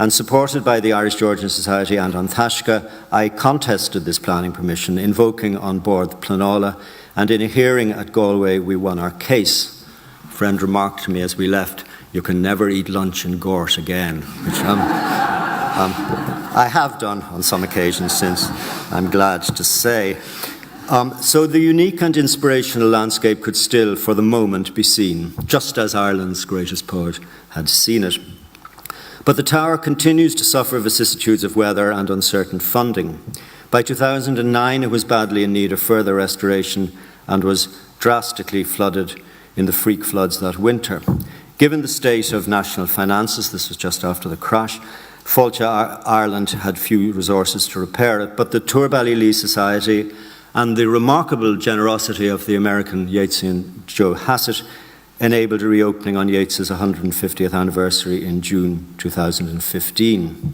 and supported by the Irish Georgian Society and Antashka, I contested this planning permission, invoking on board the Planola, and in a hearing at Galway, we won our case. A friend remarked to me as we left, "You can never eat lunch in Gort again," which I have done on some occasions since, I'm glad to say. So the unique and inspirational landscape could still, for the moment, be seen, just as Ireland's greatest poet had seen it. But the tower continues to suffer vicissitudes of weather and uncertain funding. By 2009, it was badly in need of further restoration and was drastically flooded in the freak floods that winter. Given the state of national finances, this was just after the crash, Fáilte Ireland had few resources to repair it, but the Turbally Society and the remarkable generosity of the American Yeatsian Joe Hassett enabled a reopening on Yeats's 150th anniversary in June 2015.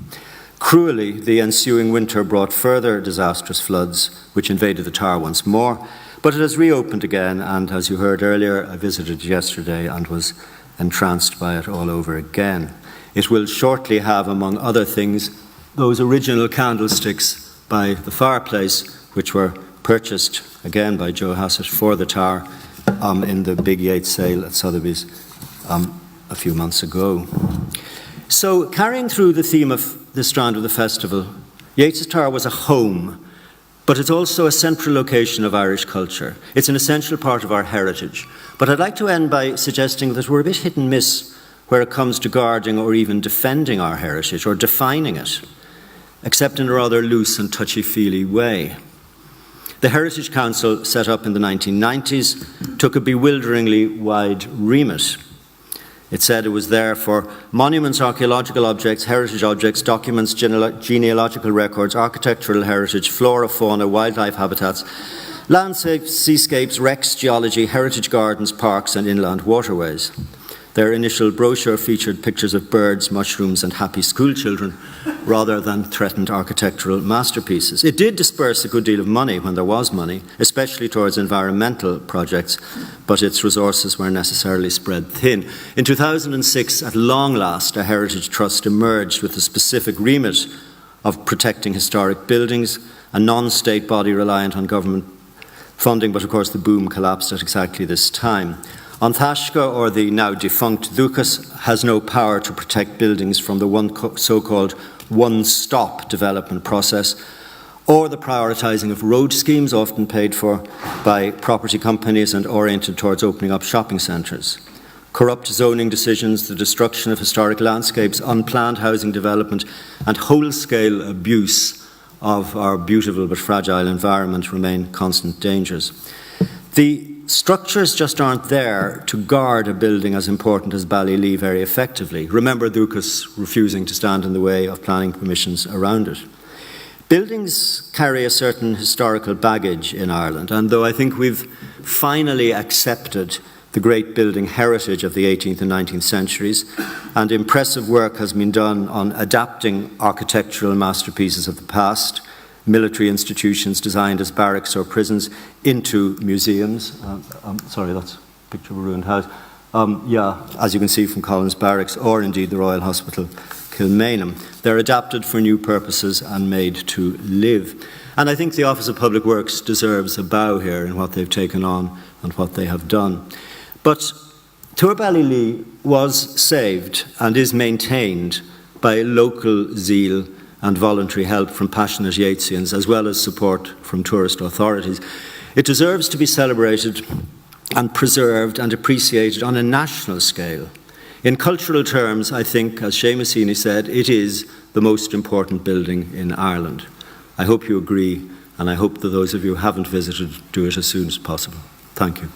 Cruelly, the ensuing winter brought further disastrous floods, which invaded the tower once more, but it has reopened again, and as you heard earlier, I visited yesterday and was entranced by it all over again. It will shortly have, among other things, those original candlesticks by the fireplace, which were purchased again by Joe Hassett for the tower in the big Yeats sale at Sotheby's a few months ago. So, carrying through the theme of this strand of the festival, Yeats' tower was a home, but it's also a central location of Irish culture. It's an essential part of our heritage. But I'd like to end by suggesting that we're a bit hit and miss where it comes to guarding or even defending our heritage or defining it, except in a rather loose and touchy-feely way. The Heritage Council, set up in the 1990s, took a bewilderingly wide remit. It said it was there for monuments, archaeological objects, heritage objects, documents, genealogical records, architectural heritage, flora, fauna, wildlife habitats, landscapes, seascapes, wrecks, geology, heritage gardens, parks, and inland waterways. Their initial brochure featured pictures of birds, mushrooms, and happy schoolchildren, rather than threatened architectural masterpieces. It did disperse a good deal of money when there was money, especially towards environmental projects, but its resources were necessarily spread thin. In 2006, at long last, a heritage trust emerged with a specific remit of protecting historic buildings, a non-state body reliant on government funding, but of course the boom collapsed at exactly this time. Antashka, or the now defunct Dhucas, has no power to protect buildings from the so-called one-stop development process, or the prioritising of road schemes often paid for by property companies and oriented towards opening up shopping centres. Corrupt zoning decisions, the destruction of historic landscapes, unplanned housing development, and whole-scale abuse of our beautiful but fragile environment remain constant dangers. The structures just aren't there to guard a building as important as Ballylee very effectively. Remember Dhucas refusing to stand in the way of planning permissions around it. Buildings carry a certain historical baggage in Ireland, and though I think we've finally accepted the great building heritage of the 18th and 19th centuries, and impressive work has been done on adapting architectural masterpieces of the past, military institutions designed as barracks or prisons, into museums. Sorry, that's a picture of a ruined house. As you can see from Collins Barracks, or indeed the Royal Hospital, Kilmainham. They're adapted for new purposes and made to live. And I think the Office of Public Works deserves a bow here in what they've taken on and what they have done. But Tua Ballylea was saved and is maintained by local zeal and voluntary help from passionate Yeatsians, as well as support from tourist authorities. It deserves to be celebrated and preserved and appreciated on a national scale. In cultural terms, I think, as Seamus Heaney said, it is the most important building in Ireland. I hope you agree, and I hope that those of you who haven't visited do it as soon as possible. Thank you.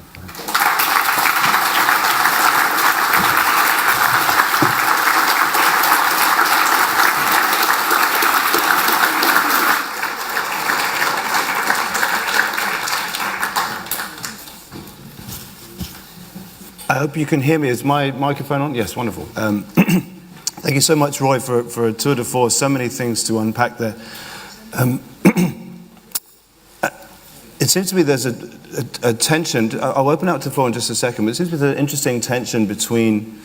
I hope you can hear me. Is my microphone on? Yes, wonderful. Thank you so much, Roy, for a tour de force. So many things to unpack there. It seems to me there's a tension. I'll open out to the floor in just a second, but it seems to be an interesting tension between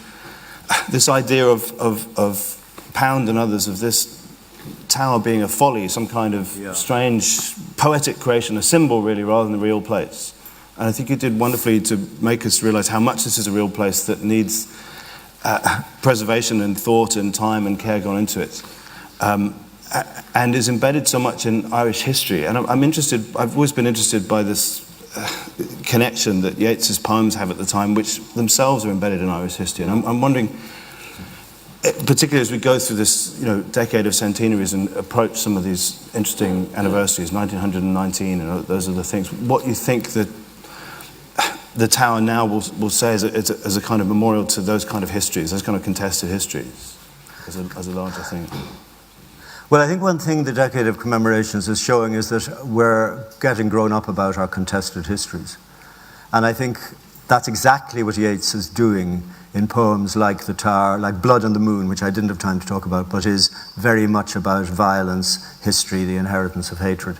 this idea of Pound and others, of this tower being a folly, some kind of strange poetic creation, a symbol really, rather than a real place. And I think you did wonderfully to make us realize how much this is a real place that needs preservation and thought and time and care gone into it, and is embedded so much in Irish history. And I've always been interested by this connection that Yeats's poems have at the time, which themselves are embedded in Irish history. And I'm wondering, particularly as we go through this decade of centenaries and approach some of these interesting anniversaries, 1919 and those are the things, what you think that the tower now will say as a kind of memorial to those kind of histories, those kind of contested histories, as a larger thing. Well, I think one thing the decade of commemorations is showing is that we're getting grown up about our contested histories. And I think that's exactly what Yeats is doing in poems like The Tower, like Blood on the Moon, which I didn't have time to talk about, but is very much about violence, history, the inheritance of hatred.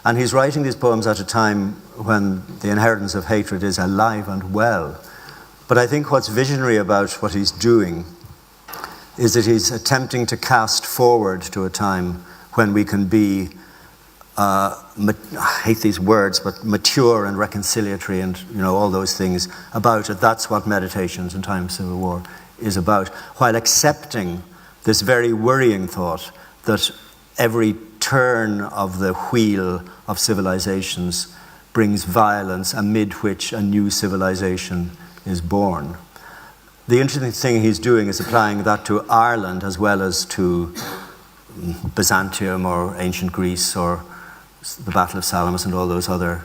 And he's writing these poems at a time when the inheritance of hatred is alive and well. But I think what's visionary about what he's doing is that he's attempting to cast forward to a time when we can be, I hate these words, but mature and reconciliatory and all those things about it. That's what Meditations in Time of Civil War is about, while accepting this very worrying thought that every turn of the wheel of civilizations brings violence amid which a new civilization is born. The interesting thing he's doing is applying that to Ireland as well as to Byzantium or ancient Greece or the Battle of Salamis and all those other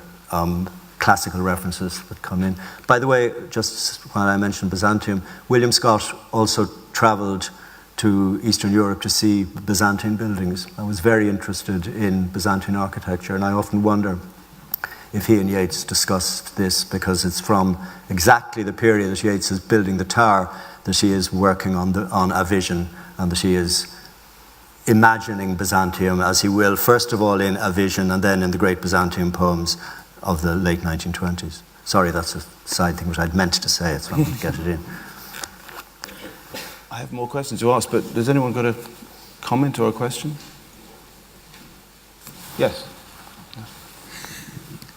classical references that come in. By the way, just while I mentioned Byzantium, William Scott also travelled to Eastern Europe to see Byzantine buildings. I was very interested in Byzantine architecture, and I often wonder if he and Yeats discussed this, because it's from exactly the period that Yeats is building the tower that she is working on a vision, and that she is imagining Byzantium as he will, first of all in A Vision and then in the great Byzantium poems of the late 1920s. Sorry, that's a side thing which I'd meant to say, so I'm going to get it in. I have more questions to ask, but has anyone got a comment or a question? Yes.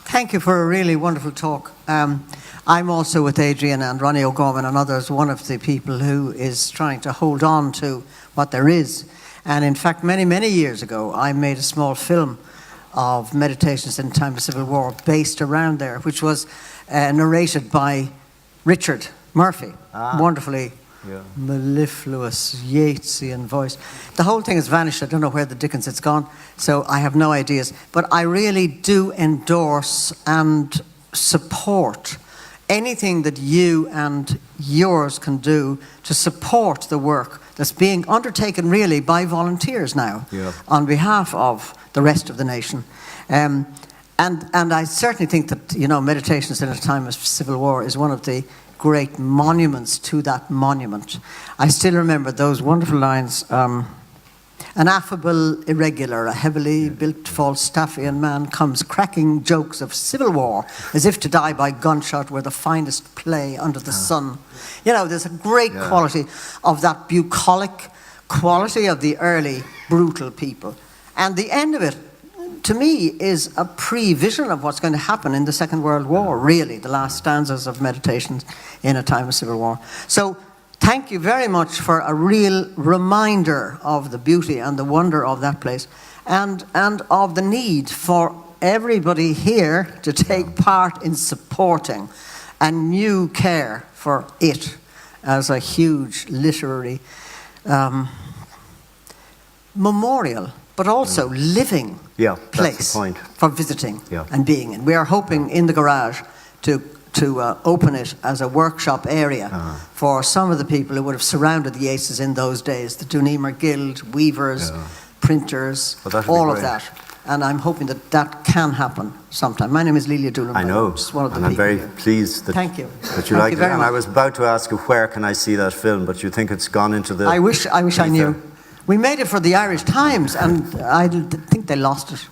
Thank you for a really wonderful talk. I'm also, with Adrienne and Ronnie O'Gorman and others, one of the people who is trying to hold on to what there is. And in fact, many, many years ago, I made a small film of Meditations in Time of Civil War based around there, which was narrated by Richard Murphy, wonderfully mellifluous Yeatsian voice. The whole thing has vanished. I don't know where the dickens it's gone, so I have no ideas. But I really do endorse and support anything that you and yours can do to support the work that's being undertaken really by volunteers now on behalf of the rest of the nation. And I certainly think that, Meditations in a Time of Civil War is one of the great monuments to that monument. I still remember those wonderful lines, an affable irregular, a heavily built Falstaffian man comes cracking jokes of civil war, as if to die by gunshot were the finest play under the sun. There's a great quality of that bucolic quality of the early brutal people. And the end of it, to me, is a pre-vision of what's going to happen in the Second World War, really, the last stanzas of Meditations in a Time of Civil War. So thank you very much for a real reminder of the beauty and the wonder of that place, and of the need for everybody here to take part in supporting a new care for it as a huge literary memorial, but also living place for visiting and being in. We are hoping in the garage to open it as a workshop area for some of the people who would have surrounded the Yeatses in those days, the Dunedin Guild, weavers, printers, all of that. And I'm hoping that that can happen sometime. My name is Lelia Doolan. I know, and I'm very pleased that, that you like it. And I was about to ask you, where can I see that film? But you think it's gone into the... I wish I knew. We made it for the Irish Times, and I think they lost it.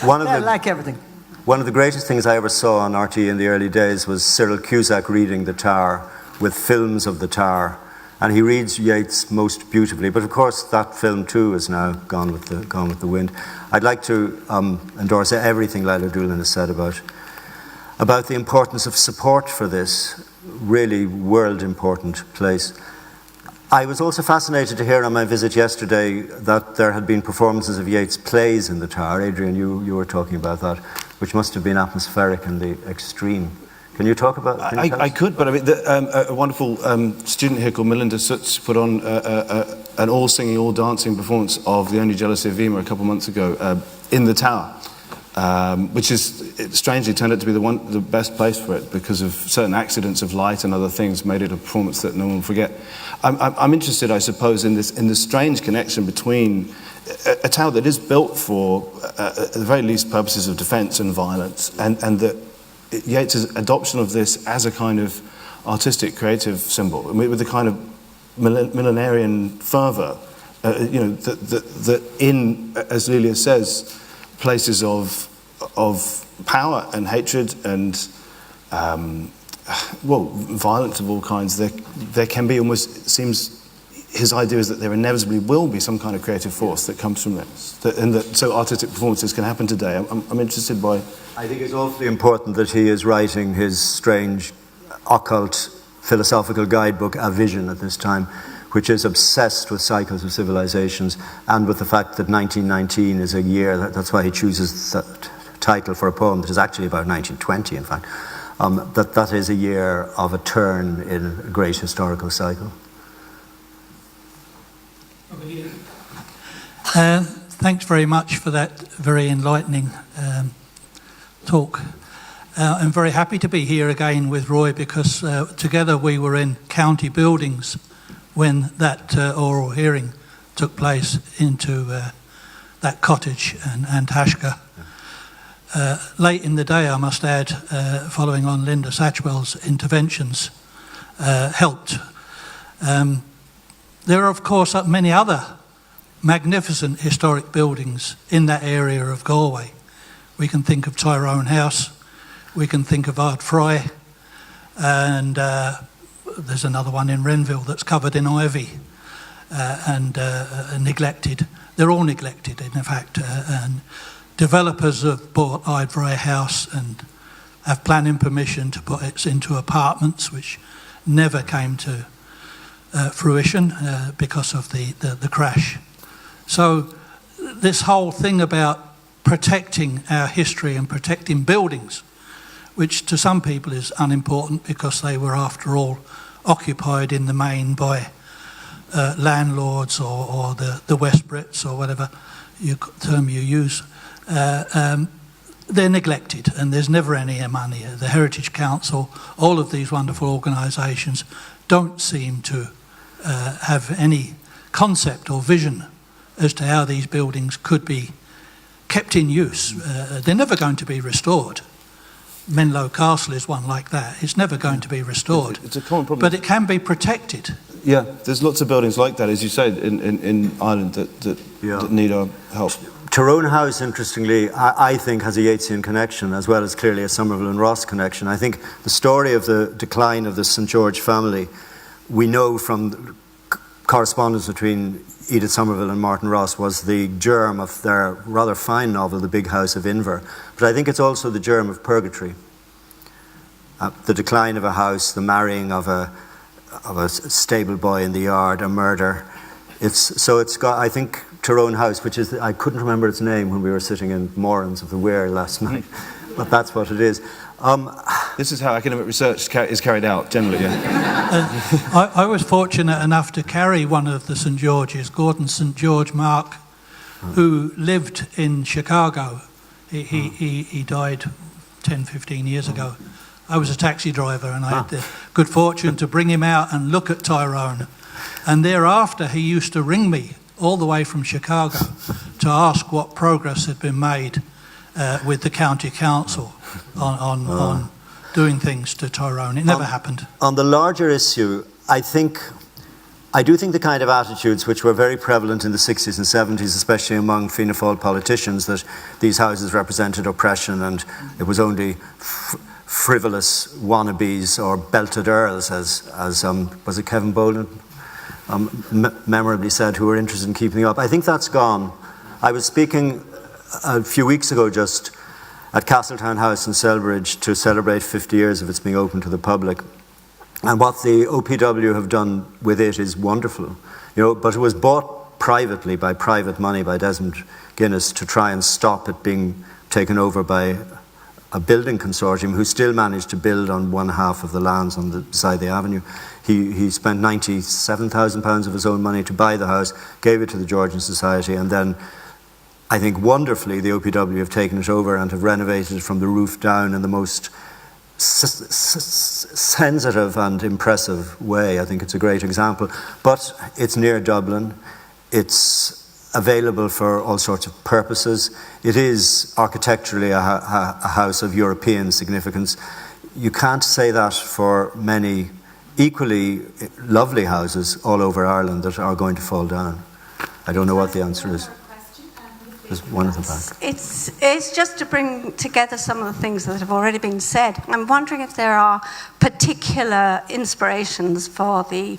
Like everything. One of the greatest things I ever saw on RT in the early days was Cyril Cusack reading The Tower with films of The Tower. And he reads Yeats most beautifully. But of course, that film too is now gone with the wind. I'd like to endorse everything Leila Doolan has said about the importance of support for this really world important place. I was also fascinated to hear on my visit yesterday that there had been performances of Yeats' plays in the Tower. Adrian, you were talking about that, which must have been atmospheric in the extreme. Can you talk about that? I could, but I mean, a wonderful student here called Melinda Sutz put on an all-singing, all-dancing performance of The Only Jealousy of Vima a couple of months ago in the Tower, which is strangely turned out to be the best place for it because of certain accidents of light and other things made it a performance that no one will forget. I'm interested, I suppose, in the strange connection between a tower that is built for, at the very least, purposes of defence and violence, and that Yeats' adoption of this as a kind of artistic, creative symbol, with the kind of millenarian fervour, that in, as Lelia says, places of power and hatred and violence of all kinds, there can be almost, seems, his idea is that there inevitably will be some kind of creative force that comes from this, and that so artistic performances can happen today. I'm interested by... I think it's awfully important that he is writing his strange, occult, philosophical guidebook, A Vision, at this time, which is obsessed with cycles of civilizations and with the fact that 1919 is a year, that's why he chooses that title for a poem that is actually about 1920, in fact, that is a year of a turn in a great historical cycle. Thanks very much for that very enlightening talk. I'm very happy to be here again with Roy because together we were in county buildings when that oral hearing took place into that cottage and Hashka. Late in the day, I must add, following on Linda Satchwell's interventions, helped. There are, of course, many other magnificent historic buildings in that area of Galway. We can think of Tyrone House, we can think of Ard Fry, and there's another one in Renville that's covered in ivy and neglected. They're all neglected, in fact, and developers have bought Ard Fry House and have planning permission to put it into apartments, which never came to fruition because of the crash. So this whole thing about protecting our history and protecting buildings, which to some people is unimportant because they were, after all, occupied in the main by landlords or the West Brits or whatever term you use, they're neglected and there's never any money. The Heritage Council, all of these wonderful organisations don't seem to have any concept or vision as to how these buildings could be kept in use. They're never going to be restored. Menlo Castle is one like that. It's never going to be restored. It's a common problem. But it can be protected. Yeah, there's lots of buildings like that, as you say, in Ireland that need our help. Tyrone House, interestingly, I think has a Yeatsian connection as well as clearly a Somerville and Ross connection. I think the story of the decline of the St George family, we know from correspondence between Edith Somerville and Martin Ross was the germ of their rather fine novel, The Big House of Inver. But I think it's also the germ of purgatory. The decline of a house, the marrying of a stable boy in the yard, a murder. It's got, I think, Tyrone House, which is, I couldn't remember its name when we were sitting in Morans of the Weir last night, but that's what it is. This is how academic research is carried out, generally, yeah. I was fortunate enough to carry one of the St. George's, Gordon St. George Mark, who lived in Chicago. He died 10, 15 years ago. I was a taxi driver, and I had the good fortune to bring him out and look at Tyrone. And thereafter, he used to ring me all the way from Chicago to ask what progress had been made with the county council on doing things to Tyrone. It never happened. On the larger issue, I do think the kind of attitudes which were very prevalent in the 60s and 70s, especially among Fianna Fáil politicians, that these houses represented oppression and it was only frivolous wannabes or belted earls, as was it Kevin Boland memorably said, who were interested in keeping up. I think that's gone. I was speaking a few weeks ago just at Castletown House in Selbridge to celebrate 50 years of its being open to the public. And what the OPW have done with it is wonderful. But it was bought privately by private money by Desmond Guinness to try and stop it being taken over by a building consortium who still managed to build on one half of the lands beside the avenue. He spent £97,000 of his own money to buy the house, gave it to the Georgian Society, and then I think wonderfully the OPW have taken it over and have renovated it from the roof down in the most sensitive and impressive way. I think it's a great example. But it's near Dublin. It's available for all sorts of purposes. It is architecturally a house of European significance. You can't say that for many equally lovely houses all over Ireland that are going to fall down. I don't know what the answer is. There's one at the back. It's just to bring together some of the things that have already been said. I'm wondering if there are particular inspirations for the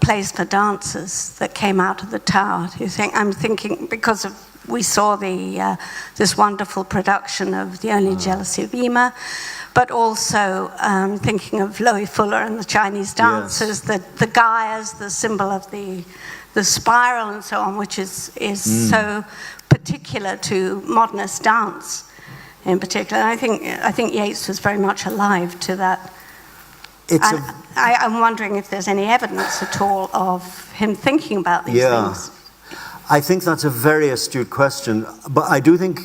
plays for dancers that came out of the Tower. Do you think? I'm thinking because we saw this wonderful production of The Only Jealousy of Yma, but also thinking of Loie Fuller and the Chinese dancers, yes. the Guy as the symbol of the spiral and so on, which is so particular to modernist dance in particular. And I think Yeats was very much alive to that. I'm wondering if there's any evidence at all of him thinking about these things. I think that's a very astute question, but I do think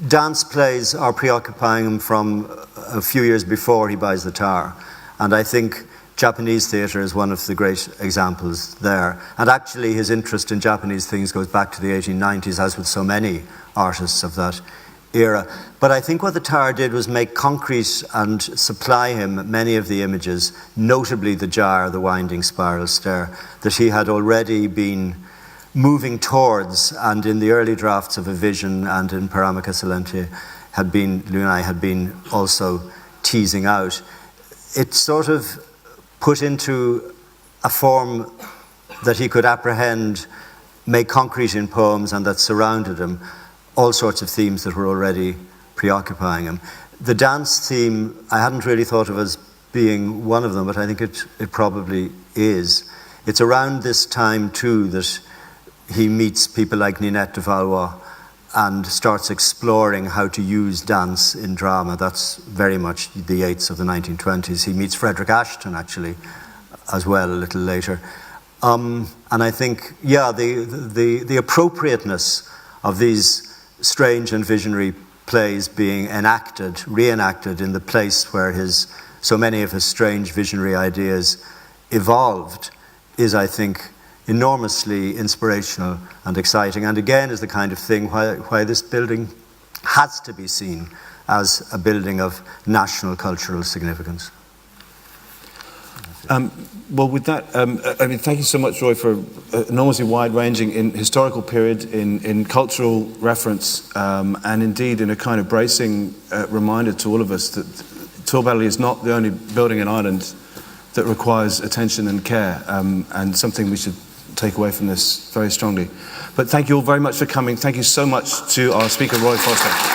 dance plays are preoccupying him from a few years before he buys the Tower, and I think Japanese theatre is one of the great examples there. And actually his interest in Japanese things goes back to the 1890s, as with so many artists of that era. But I think what the Tower did was make concrete and supply him many of the images, notably the jar, the winding spiral stair, that he had already been moving towards, and in the early drafts of A Vision and in Paramica Silente Lunae had been also teasing out. It sort of put into a form that he could apprehend, make concrete in poems, and that surrounded him all sorts of themes that were already preoccupying him. The dance theme, I hadn't really thought of as being one of them, but I think it probably is. It's around this time, too, that he meets people like Ninette de Valois and starts exploring how to use dance in drama. That's very much the Yeats of the 1920s. He meets Frederick Ashton, actually, as well, a little later. And I think, the appropriateness of these strange and visionary plays being reenacted in the place where so many of his strange visionary ideas evolved is, I think, enormously inspirational and exciting, and again is the kind of thing why this building has to be seen as a building of national cultural significance. Well, with that, thank you so much, Roy, for enormously wide-ranging in historical period, in cultural reference, and indeed in a kind of bracing reminder to all of us that Tuatha Valley is not the only building in Ireland that requires attention and care, and something we should take away from this very strongly. But thank you all very much for coming. Thank you so much to our speaker, Roy Foster.